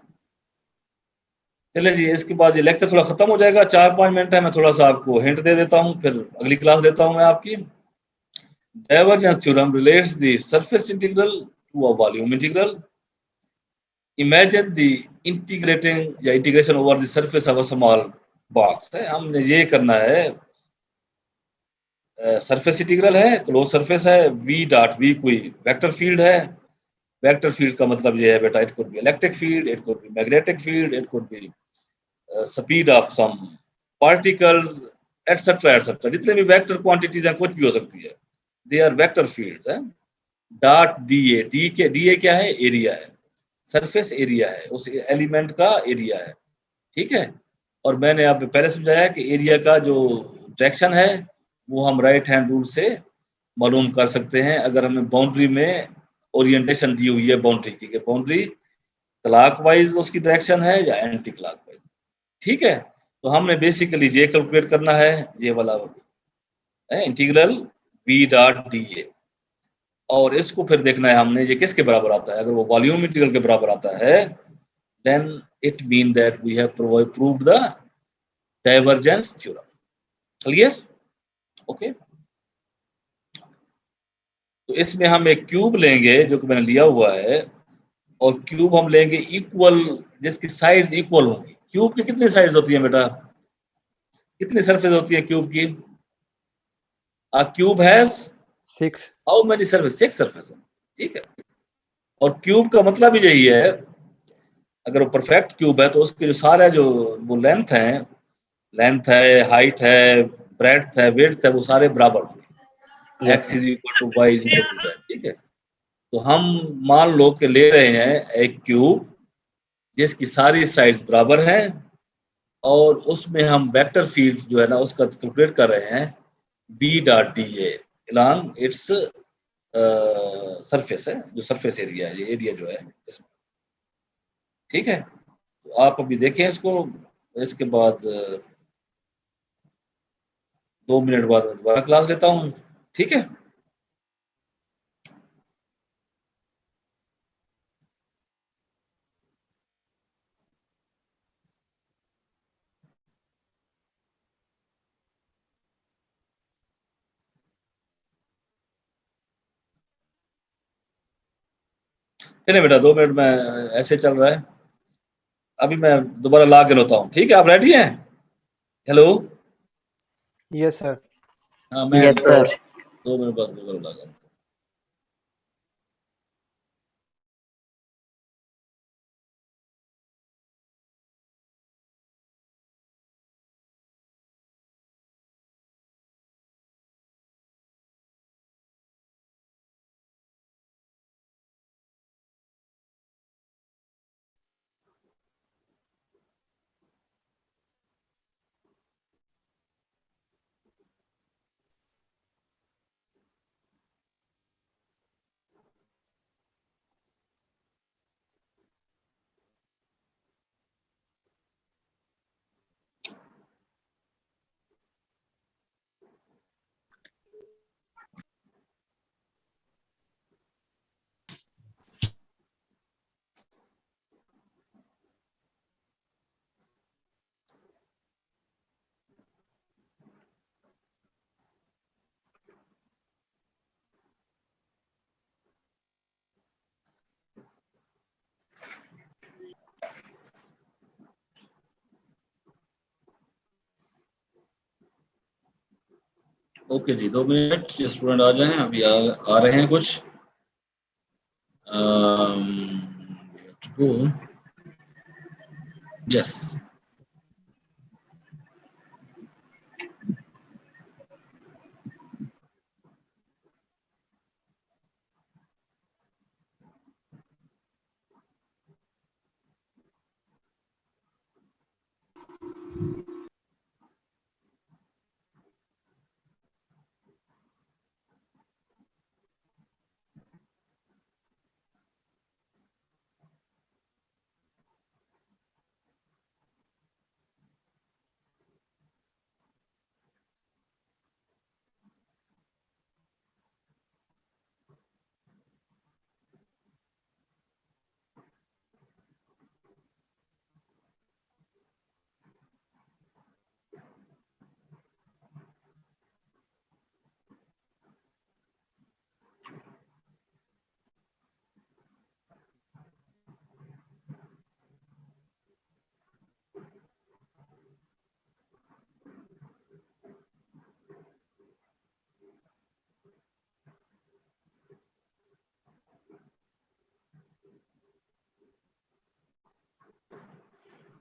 चलिए जी, इसके बाद ये लेक्चर थोड़ा खत्म हो जाएगा, 4-5 मिनट है, मैं थोड़ा सा आपको हिंट दे देता हूँ, फिर अगली क्लास लेता हूँ मैं आपकी। Divergence theorem relates the surface integral to a volume integral. Imagine the integrating या integration over the surface of a small box है, हमने ये करना है सरफेस इंटीग्रल है, क्लोज सरफेस है, वी डॉट वी कोई वेक्टर फील्ड है। वेक्टर फील्ड का मतलब ये है बेटा, it could be electric field, it could be magnetic field, it could be speed of some particles, etcetera, जितने भी वेक्टर क्वांटिटीज हैं कुछ भी हो सकती है, दे आर वेक्टर फील्ड्स है। डॉट डी ए क्या है, एरिया है, सरफेस एरिया है, उस एलिमेंट का एरिया है, ठीक है। और मैंने आपको पहले समझाया कि एरिया का जो डायरेक्शन है वो हम राइट हैंड रूल से मालूम कर सकते हैं, अगर हमें बाउंड्री में ओरिएंटेशन दी हुई है बाउंड्री की, कि बाउंड्री क्लॉकवाइज उसकी डायरेक्शन है या एंटी क्लॉकवाइज, ठीक है। तो हमने बेसिकली ये कैलकुलेट करना है, ये वाला integral we dot D A, और इसको फिर देखना है हमने ये किसके बराबर आता है। अगर वो वॉल्यूम इंटीग्रल के बराबर आता है, then it mean that we have proved the divergence theorem. Clear? Okay. तो इसमें हम एक क्यूब लेंगे जो कि मैंने लिया हुआ है, और क्यूब हम लेंगे इक्वल, जिसकी साइड्स इक्वल होंगी। क्यूब की कितनी साइड्स होती है बेटा, कितनी सरफेस होती है क्यूब की? A cube has 6. how many surface? 6 surface, ठीक है। और क्यूब का मतलब ही यही है, अगर वो परफेक्ट क्यूब है तो उसके जो सारे जो वो लेंथ है, हाइट है, ब्रेड्थ है, विड्थ है, वो सारे बराबर होंगे। Yes x is equal to Y is equal to Z, ठीक है। तो हम मान लो कि ले रहे हैं एक क्यूब जिसकी सारी साइड्स बराबर हैं, और उसमें हम वेक्टर फील्ड जो है ना उसका कैलकुलेट कर रहे हैं, v dot D A along its surface है, जो सरफेस एरिया है, ये एरिया जो है इसमें, ठीक है। तो आप अभी देखें इसको, इसके बाद 2 मिनट बाद दोबारा क्लास लेता हूँ, ठीक है। चलिए बेटा 2 मिनट में ऐसे चल रहा है, अभी मैं दोबारा लॉग इन होता हूँ, ठीक है। आप रेडी हैं? Hello, Yes, sir. हाँ मैं यस सर 2 मिनट बाद दोबारा लॉग इन। ओके जी, 2 मिनट, स्टूडेंट आ जाएं, अभी आ रहे हैं कुछ। यस,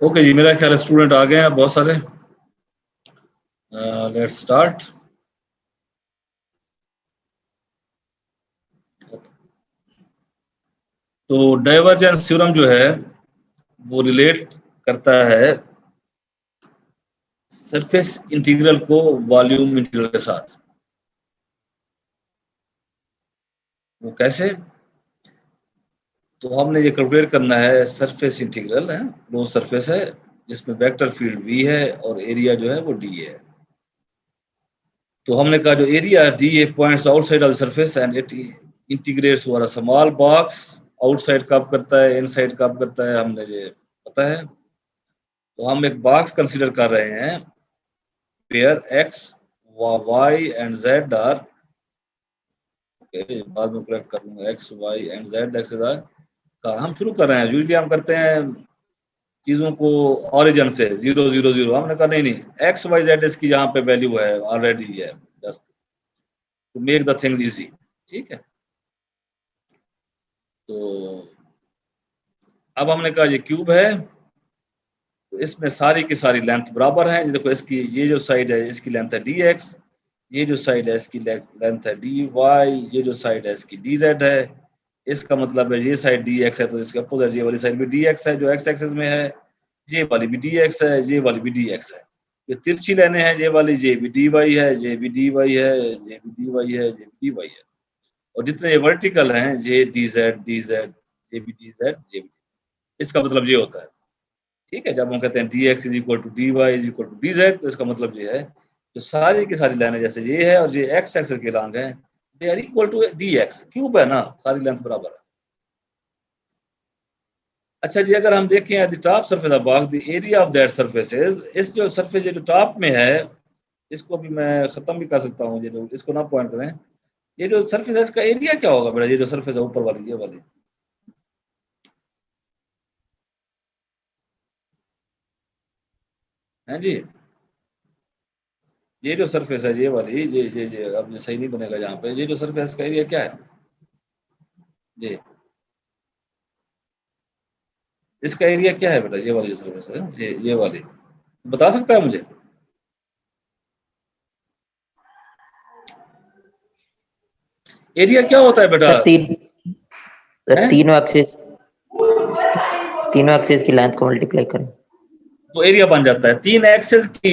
ओके जी, मेरा ख्याल है स्टूडेंट आ गए हैं बहुत सारे। Let's start. तो डाइवर्जेंस थ्योरम जो है वो रिलेट करता है सरफेस इंटीग्रल को वॉल्यूम इंटीग्रल के साथ। वो कैसे? तो हमने ये कैलकुलेट करना है सरफेस इंटीग्रल है, क्लोज सरफेस है जिसमें वेक्टर फील्ड v है और एरिया जो है वो d है। तो हमने कहा जो area d A points outside of the surface and it integrates over a small box. Outside कब करता है, इनसाइड कब करता है, हमने ये पता है। तो हम एक बॉक्स कंसीडर कर रहे हैं where x, y and z are, बाद में करेक्ट कर लूंगा, x, y and z axes are का हम शुरू कर रहे हैं। यूजुअली हम करते हैं चीजों को ओरिजिन से 0 0 0। हमने कहा नहीं नहीं, x y z इसकी यहाँ पे वैल्यू है ऑलरेडी है, just to make the thing easy. ठीक है, तो अब हमने कहा ये क्यूब है, तो इसमें सारी की सारी लेंथ बराबर है। देखो इसकी ये जो साइड है इसकी लेंथ है dx, ये जो साइड है इसकी लेंथ है dy, ये जो साइड है इसकी dz है। इसका मतलब है ये साइड dx है तो इसके अपोजिट ये वाली साइड भी dx है जो x एक्सिस में है, ये वाली भी dx है, ये वाली भी dx है। ये तिरछी लाइनें हैं, ये वाली ये भी dy है, ये भी dy है, ये भी dy है, ये भी dy है। और जितने ये वर्टिकल हैं ये dz dz, ये भी dz, ये भी। इसका मतलब ये होता है, ठीक है, जब हम कहते हैं dx is equal to dy is equal to dz, तो इसका मतलब ये है जो सारी की सारी लाइनें जैसे ये है और ये x एक्सिस के लॉन्ग है, they are equal to dx। Cube है ना, सारी लेंथ बराबर है। अच्छा जी, अगर हम देखें at the top surface of box the area of that surface is, इस जो सरफेस जो टॉप में है इसको भी मैं खत्म भी कर सकता हूँ, ये जो इसको ना पॉइंट करें, ये जो सरफेस है इसका एरिया क्या होगा बेटा? ये जो सरफेस है ऊपर वाली, ये वाली, है जी, ये जो सरफेस है ये वाली, ये अब ये सही नहीं बनेगा यहाँ पे, ये जो सरफेस का एरिया क्या है? ये इसका एरिया क्या है बेटा? ये वाली जो सरफेस है, ये वाली, बता सकता है मुझे? एरिया क्या होता है बेटा? सर तीनों एक्सिस की लेंथ को मल्टीप्लाई करें तो एरिया बन जाता है। तीन एक्सिस की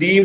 dy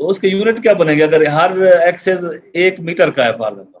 तो उसके यूनिट क्या बनेगा? अगर हर एक्सिस 1 मीटर का है फॉर एग्जांपल,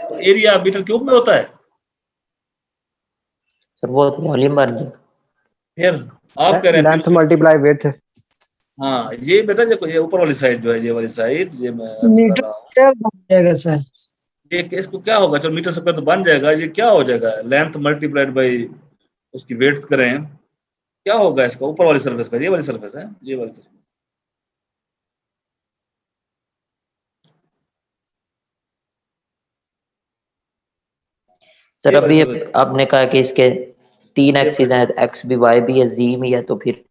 तो एरिया मीटर क्यूब में होता है। सर वो तो वॉल्यूम बन गया। फिर आप कह रहे हैं लेंथ मल्टीप्लाई विड्थ। हाँ, ये बेटा देखो ये ऊपर वाली साइड जो है, ये वाली साइड, ये मैं मीटर स्क्वायर बन जाएगा सर। ये इसको क्या होगा? चलो मीटर स्क्वायर तो बन जाएगा, ये क्या हो जाएगा? लेंथ मल्टीप्लाइड बाई उसकी वेट करें, क्या होगा इसका ऊपर वाली सरफेस का? ये वाली सरफेस है, ये वाली सरफेस। सर अभी आपने कहा कि इसके 3 एक्सिस हैं, एक्स भी वाई भी है जी भी है, तो फिर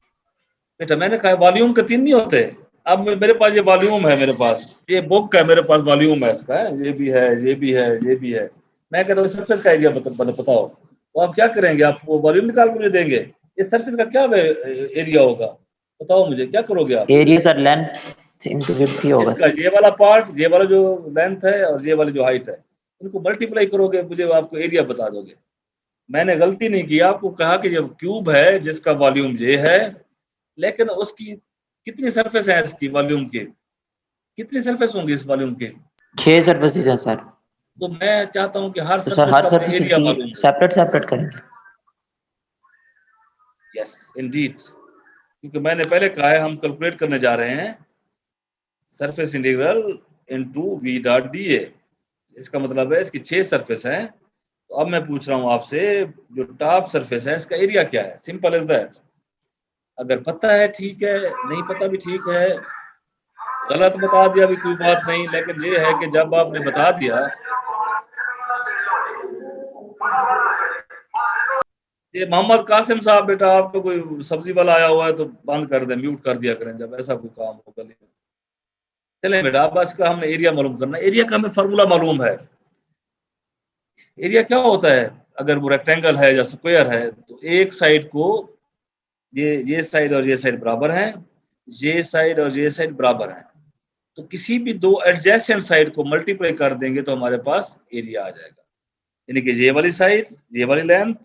बेटा मैंने कहा वॉल्यूम के 3 नहीं होते। अब मेरे पास ये वॉल्यूम है, मेरे पास ये बुक है, मेरे पास वॉल्यूम है इसका, ये भी है, ये भी है, ये भी है। मैं कहता हूँ सरफेस का एरिया बताओ, तो आप क्या करेंगे? आप वो वॉल्यूम निकाल मुझे देंगे, इस सरफेस का क्या एरिया होगा? बताओ मुझे, क्या करोगे आप? Area sir length into width ही होगा। इसका ये वाला पार्ट, ये वाला जो लेंथ है और ये वाली जो हाइट है, इनको मल्टीप्लाई करोगे, मुझे आपको एरिया बता दोगे। मैंने गलती नहीं की, आपको कहा कि जब क्यूब है जिसका वॉल्यूम ये है, लेकिन उसकी कितनी सरफेस है? इसकी वॉल्यूम की कितनी सरफेस होंगी इस वॉल्यूम के? 6 सरफेसेस हैं सर। तो मैं चाहता हूं कि हर तो सर हर सरफेस का एरिया मालूम सरफेस सेपरेट करेंगे। यस इंडीड, क्योंकि मैंने पहले कहा है हम कैलकुलेट करने जा रहे हैं surface integral into v dot dA। इसका मतलब है इसकी 6 सरफेस हैं। तो अब मैं पूछ रहा हूं आपसे, जो टॉप सरफेस है इसका एरिया क्या है? Simple is that. अगर पता है ठीक है, नहीं पता भी ठीक है, गलत बता दिया भी कोई बात नहीं, लेकिन ये है कि जब आपने बता दिया, ये मोहम्मद कासिम साहब बेटा आपको कोई सब्जी वाला आया हुआ है तो बंद कर दें, म्यूट कर दिया करें जब ऐसा कोई काम हो गली। चले बेटा, अब इसका हमने एरिया मालूम करना है। एरिया का हमें फार्मूला मालूम है, एरिया क्या होता है, अगर वो रेक्टेंगल है या स्क्वायर है तो एक साइड को ये साइड और ये साइड बराबर है, ये साइड और ये साइड बराबर है, तो किसी भी दो एडजेसेंट साइड को मल्टीप्लाई कर देंगे तो हमारे पास एरिया आ जाएगा। यानी कि ये वाली साइड, ये वाली लेंथ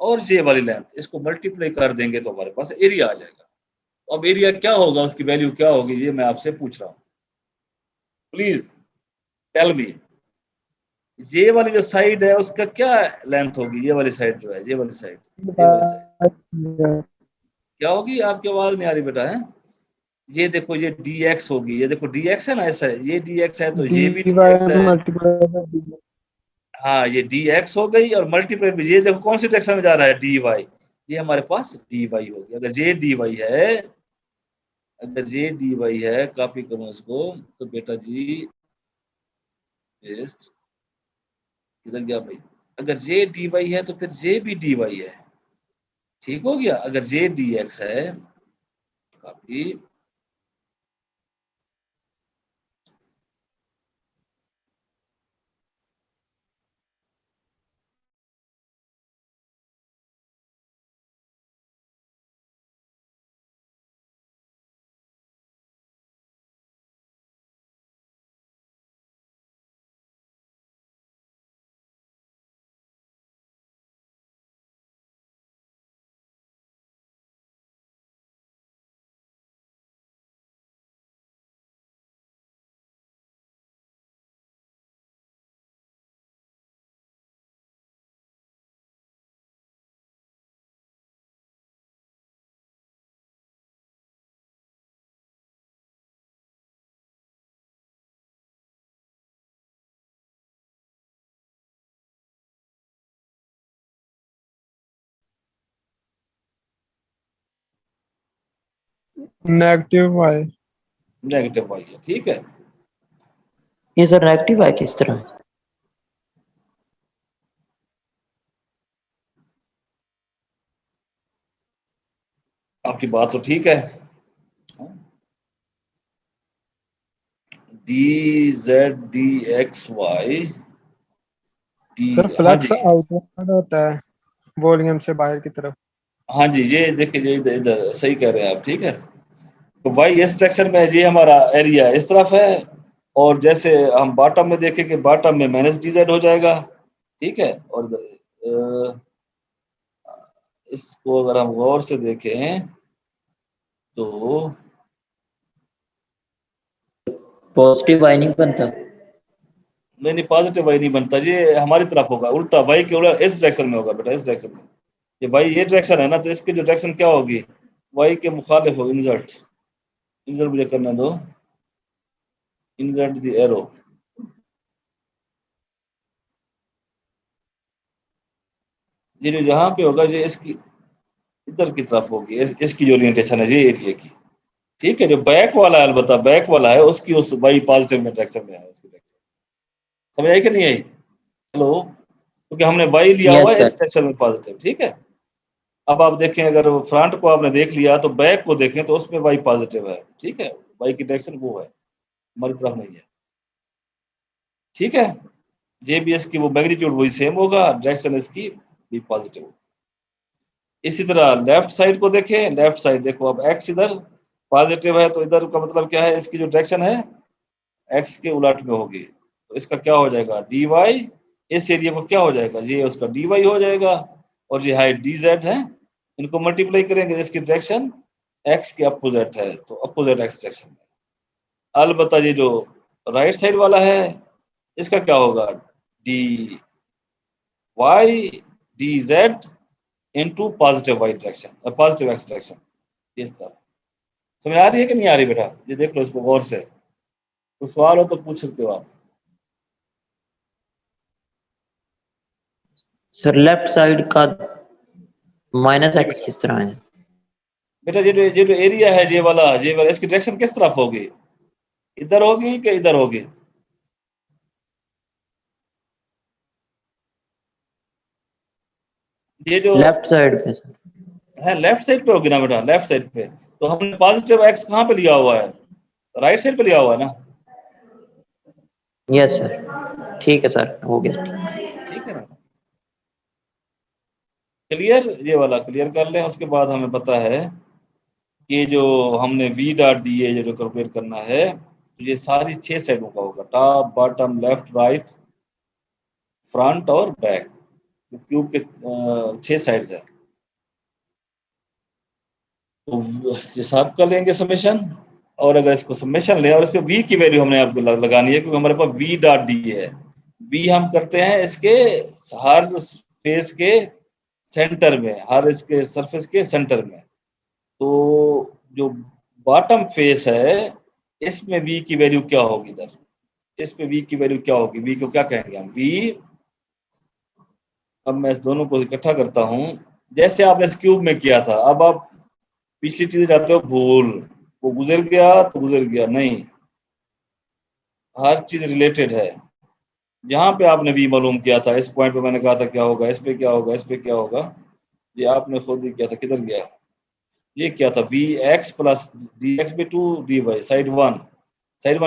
और ये वाली लेंथ, इसको मल्टीप्लाई कर देंगे तो हमारे पास एरिया आ जाएगा। अब एरिया क्या होगा, उसकी वैल्यू क्या होगी, ये मैं आपसे पूछ रहा हूँ, प्लीज टेल मी। ये वाली जो साइड है उसका क्या लेंथ होगी, ये वाली साइड जो है, ये वाली साइड, ये वाली साइड क्या होगी? आपकी आवाज नहीं आ रही बेटा, है? ये देखो ये dx होगी, ये देखो dx है ना, ऐसा है, ये dx है तो ये भी dx है। हाँ, ये dx हो गई और मल्टीप्लाई में ये देखो कौन सी डायरेक्शन में जा रहा है, dy, ये हमारे पास dy होगी। अगर ये dy है, अगर ये dy है, कॉपी करूं इसको तो बेटा जी पेस्ट, इधर गया भाई, अगर ये dy है तो फिर ये भी dy है, ठीक हो गया। अगर ये dx है, copy, negative y। Negative y है, ठीक है। ये सर नेगेटिव है किस तरह? आपकी बात तो ठीक है, dz dxy सर हाँ जी, फ्लक्स आउटवर्ड होता है वॉल्यूम से बाहर की तरफ। हाँ जी, ये देखिए, ये इधर इधर सही कह रहे हैं आप, ठीक है। तो y इस डायरेक्शन में है, ये हमारा एरिया इस तरफ है, और जैसे हम बॉटम में देखेंगे, बॉटम में माइनस dz हो जाएगा, ठीक है। और इसको अगर हम गौर से देखें तो पॉजिटिव y नहीं बनता? नहीं, पॉजिटिव y नहीं बनता, ये हमारी तरफ होगा, उल्टा y के उल्टा इस डायरेक्शन में होगा बेटा, इस डायरेक्शन में। ये y ये डायरेक्शन है ना, तो इसकी जो डायरेक्शन क्या होगी, y के मुखालिफ होगी, इंसर्ट, इंसर्ट मुझे करने दो, इंसर्ट द एरो, ये जो यहाँ पे होगा, ये इसकी इधर की तरफ होगी, इसकी जो ओरिएंटेशन है ये एरिया की, ठीक है। जो बैक वाला है, अलबत्ता बैक वाला है, उसकी उस y पॉजिटिव में डायरेक्शन में है, उसकी डायरेक्शन समझ आई कि नहीं आई? हेलो, क्योंकि हमने y लिया हुआ यस है इस सर। डायरेक्शन में पॉजिटिव, ठीक है। अब आप देखें, अगर फ्रंट को आपने देख लिया तो बैक को देखें तो उसमें y पॉजिटिव है, ठीक है, y की डायरेक्शन वो है, हमारी तरफ नहीं है, ठीक है। जे बी एस की वो मैग्नीट्यूड वही सेम होगा, डायरेक्शन इसकी भी पॉजिटिव। इसी तरह लेफ्ट साइड को देखें, लेफ्ट साइड देखो, अब x इधर पॉजिटिव है तो इधर का मतलब क्या है, इसकी जो डायरेक्शन है x के उलट में होगी, तो इसका क्या हो जाएगा, dy, इस एरिया को क्या हो जाएगा, ये उसका dy हो जाएगा, और ये हाइट dz है, इनको मल्टीप्लाई करेंगे, इसकी डायरेक्शन x के अपोजिट है, तो अपोजिट x डायरेक्शन में। अलबत्ता ये जो राइट साइड वाला है, इसका क्या होगा, dy dz into positive y direction, positive x direction, इस तरफ। समझ आ रही है कि नहीं आ रही बेटा? ये देख लो इसको गौर से, तो सवाल हो तो पूछ सकते हो आप। सर लेफ्ट साइड का माइनस x किस तरह है? बेटा ये जो एरिया है, ये वाला इसकी डायरेक्शन किस तरफ होगी, इधर होगी कि इधर होगी? ये जो लेफ्ट साइड पे सर। है लेफ्ट साइड पे होगी ना बेटा, लेफ्ट साइड पे, तो हमने पॉजिटिव x कहाँ पे लिया हुआ है, राइट साइड पे लिया हुआ है ना, यस सर, ठीक है सर, हो गया। ठीक है ना। क्लियर, ये वाला क्लियर कर लें। उसके बाद हमें पता है कि जो हमने वी डॉट डी ए जो कैलकुलेट करना है, तो ये सारी 6 साइडों का होगा, top bottom left right front और बैक। तो क्यूब के 6 साइड्स है, तो ये सब कर लेंगे समेशन। और अगर इसको समेशन ले और इस पे वी की वैल्यू हमने आपको लगानी है, क्योंकि हमारे पास वी डॉट डी है। वी हम करते हैं इसके हर फेस के सेंटर में, हर इसके सरफेस के सेंटर में। तो जो बॉटम फेस है इसमें वी की वैल्यू क्या होगी इधर, इस पे वी की वैल्यू क्या होगी, वी को क्या कहेंगे हम, वी। अब मैं इस दोनों को इकट्ठा करता हूं, जैसे आपने इस क्यूब में किया था। अब आप पिछली चीजें जाते हो भूल, वो गुजर गया तो गुजर गया, नहीं, हर चीज रिलेटेड है। जहां पे आपने वी मालूम किया था, इस पॉइंट पे मैंने कहा था क्या होगा, इस पे क्या होगा, इस पे क्या होगा, ये आपने खुद ही किया था, किधर गया, ये क्या था, V X plus D X by two D Y, side one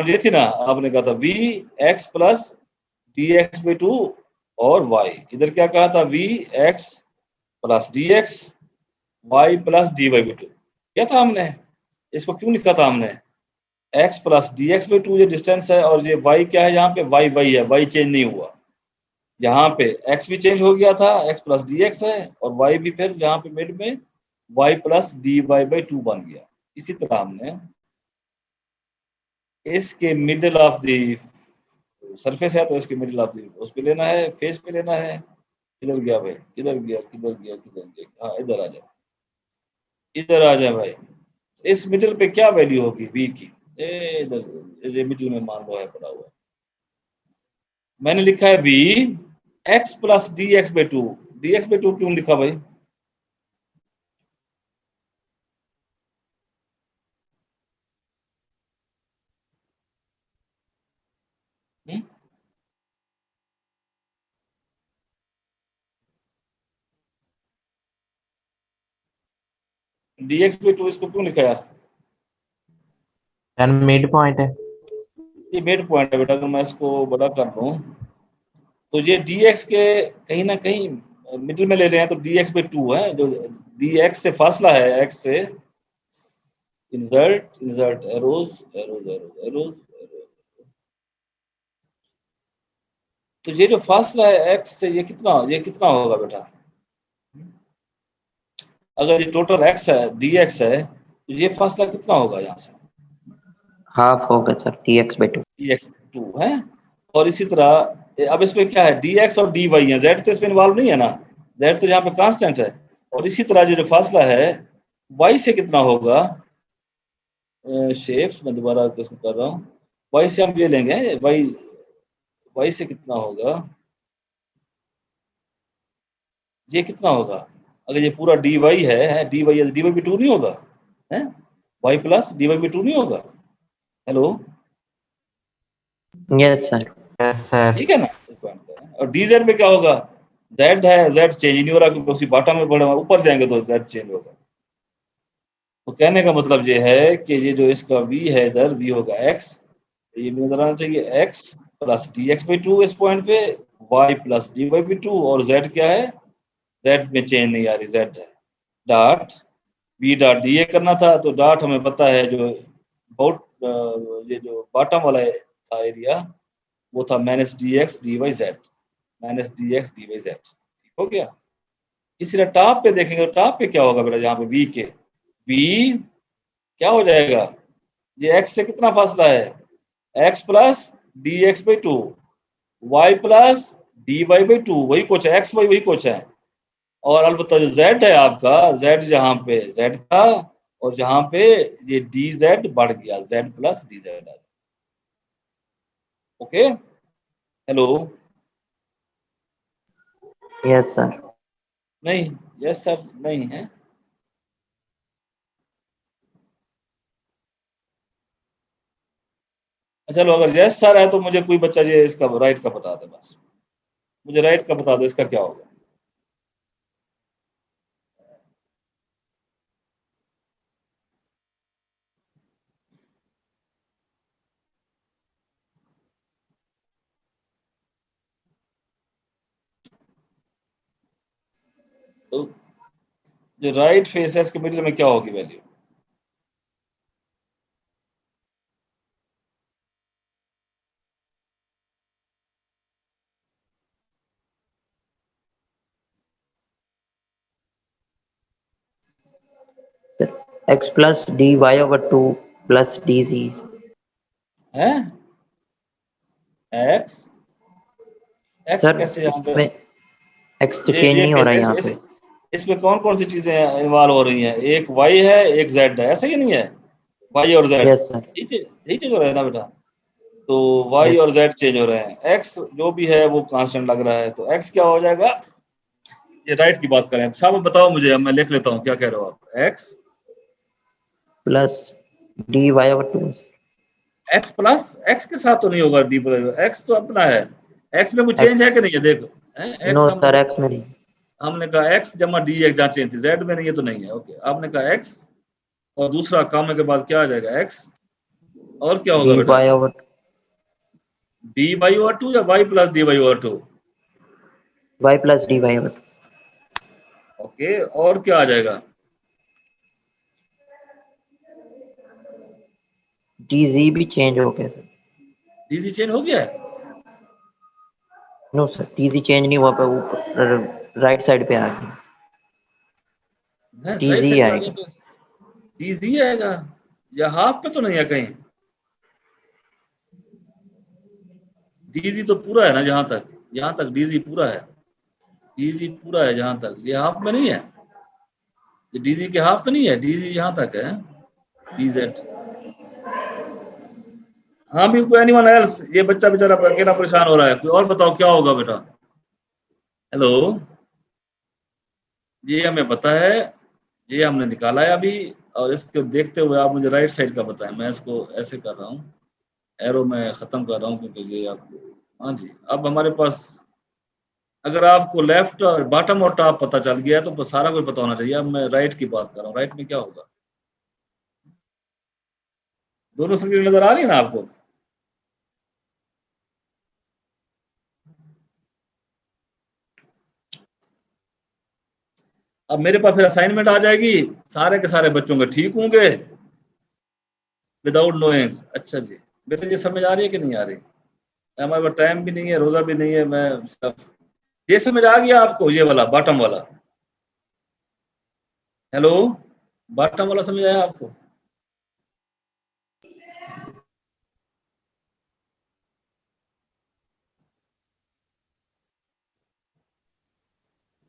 ये थी ना, आपने कहा था V X plus D X by two और वाई। इधर क्या कहा था, V X plus D X Y plus D Y by two. क्या था हमने, इसको क्यों लिखा था हमने, x plus D X by two ये डिस्टेंस है, और ये y क्या है, यहाँ पे y y है, y चेंज नहीं हुआ। यहाँ पे x भी चेंज हो गया था, x प्लस डी एक्स है, और y भी फिर यहाँ पे मिड में y plus D Y by two बन गया। इसी तरह हमने इसके मिडिल ऑफ द सरफेस है, तो इसके मिडिल ऑफ द उस पे लेना है, फेस पे लेना है। इधर गया भाई, किधर गया, किधर गया, किधर गया, हाँ इधर आ जाए, इधर आ जाए भाई। इस मिडिल पे क्या वैल्यू होगी v की, इधर मिडिल में मान लो है पड़ा हुआ, मैंने लिखा है v x plus D X by two. D X by to क्यों लिखा भाई, डी एक्स बाई टू इसको क्यों लिखा यार, यार मिड पॉइंट है। ये मिड पॉइंट है बेटा। अगर मैं इसको बड़ा कर लूं तो ये डी एक्स के कहीं ना कहीं मिडिल में ले रहे हैं, तो डी एक्स बाई टू है, जो डी एक्स से फासला है, एक्स से insert insert arrows arrows arrows arrows, तो ये जो फासला है एक्स से, ये कितना होगा बेटा, अगर ये टोटल एक्स है, डी एक्स है, तो ये फासला कितना होगा यहाँ से, हाफ होगा sir T X by two. D X two है। और इसी तरह अब इसमें क्या है, डी एक्स और डी वाई है, जेड तो इसमें इन्वॉल्व नहीं है ना, जेड तो यहाँ पे कांस्टेंट है। और इसी तरह जो फासला है वाई से कितना होगा, शेप्स मैं दोबारा इसको कर रहा हूँ, वाई से हम ये लेंगे, वाई वाई से कितना होगा, ये कितना होगा, अगर ये पूरा डी वाई है, डी वाई डी वाई भी टू नहीं होगा, है वाई प्लस डी वाई भी टू नहीं होगा, hello, yes sir. Yes sir. ठीक है ना। और डी जेड में क्या होगा, जेड है, जेड चेंज नहीं हो रहा क्योंकि उसी बॉटम में बढ़ा, ऊपर जाएंगे तो जेड चेंज होगा। तो कहने का मतलब ये है कि ये जो इसका v है इधर, v होगा x, ये भी नजर आना चाहिए, x plus D X by two इस पॉइंट पे, y plus D Y by two, और z क्या है, z में चेंज नहीं आ रही, z है, dot v dot D A करना था, तो डॉट हमें पता है जो बहुत ये जो बॉटम वाला था एरिया, वो था minus D X D Y Z, minus D X D Y Z, ठीक हो गया। इसी तरह टॉप पे देखेंगे, तो टॉप पे क्या होगा बेटा, यहाँ पे v के v क्या हो जाएगा, ये x से कितना फासला है, x plus D X by two, Y plus D Y by two, वही कुछ है, x वाई वही कुछ है। और अलबत्ता जो z है आपका, z जहाँ पे z का, और जहाँ पे ये डी जेड बढ़ गया, z plus D Z, okay, hello, yes sir. नहीं, यस सर नहीं है, चलो अगर यस सर है तो मुझे कोई बच्चा ये इसका राइट का बता दे, बस मुझे राइट का बता दो, इसका क्या होगा। तो जो राइट फेस है इसके मिडिल में क्या होगी value? Sir x plus dy over 2 plus dz है x x सर कैसे यहाँ पे? इसमें x तो चेंज नहीं हो रहा है यहाँ पे। इसमें कौन कौन सी चीजें इन्वॉल्व हो रही हैं? एक y है, एक z है, ऐसा ही नहीं है? y और z यस सर। यही चीज हो रहा है ना बेटा? तो y Yes. और z चेंज हो रहे हैं, x जो भी है वो कांस्टेंट लग रहा है, तो x क्या हो जाएगा? ये राइट की बात करें साहब, बताओ मुझे, अब मैं लिख लेता हूँ, क्या कह रहे हो आप? x plus dy over 2 x plus x के साथ तो नहीं होगा, डी x तो अपना है, x में कुछ चेंज है कि नहीं है? देखो नो x सर x में नहीं। हमने कहा x जमा dx जहाँ चेंज थी, z में नहीं है तो नहीं है। ओके, आपने कहा x और दूसरा काम के बाद क्या आ जाएगा? x और क्या होगा बेटा? dy over dy over 2 या y plus dy over 2? y plus dy over 2। Okay, और क्या आ जाएगा? dz भी चेंज हो गया सर। dz चेंज हो गया है? नो सर dz चेंज नहीं हुआ, पर ऊपर राइट साइड पे आ गया। राइट dz साइड पे आ आएगा। गया तो dz आएगा, या हाफ पे तो नहीं है कहीं? dz तो पूरा है ना, जहां तक यहाँ तक dz पूरा है, dz पूरा है जहां तक, ये हाफ में नहीं है, ये dz के हाफ में नहीं है, dz यहाँ तक है, dz। हाँ भी, कोई एनीवन एल्स? ये बच्चा बेचारा अकेला परेशान हो रहा है, कोई और बताओ क्या होगा बेटा? हेलो, ये हमें पता है, ये हमने निकाला है अभी, और इसको देखते हुए आप मुझे राइट साइड का बताएं। मैं इसको ऐसे कर रहा हूँ, एरो में खत्म कर रहा हूँ, क्योंकि ये आपको, हाँ जी, अब हमारे पास, अगर आपको लेफ्ट और बॉटम और टॉप पता चल गया तो सारा कुछ पता होना चाहिए। अब मैं राइट की बात कर रहा हूँ, राइट में क्या होगा? दोनों स्क्रीन नजर आ रही है ना आपको? अब मेरे पास फिर असाइनमेंट आ जाएगी, सारे के सारे बच्चों के ठीक होंगे विदाउट नोइंग। अच्छा जी बेटा, ये समझ आ रही है कि नहीं आ रही? हमारे पास टाइम भी नहीं है, रोजा भी नहीं है, मैं सब, ये समझ आ गया आपको? ये वाला बॉटम वाला, हेलो, बॉटम वाला समझ आया आपको?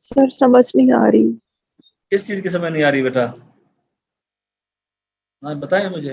सर समझ नहीं आ रही। किस चीज की समझ नहीं आ रही बेटा? हाँ बताएं मुझे।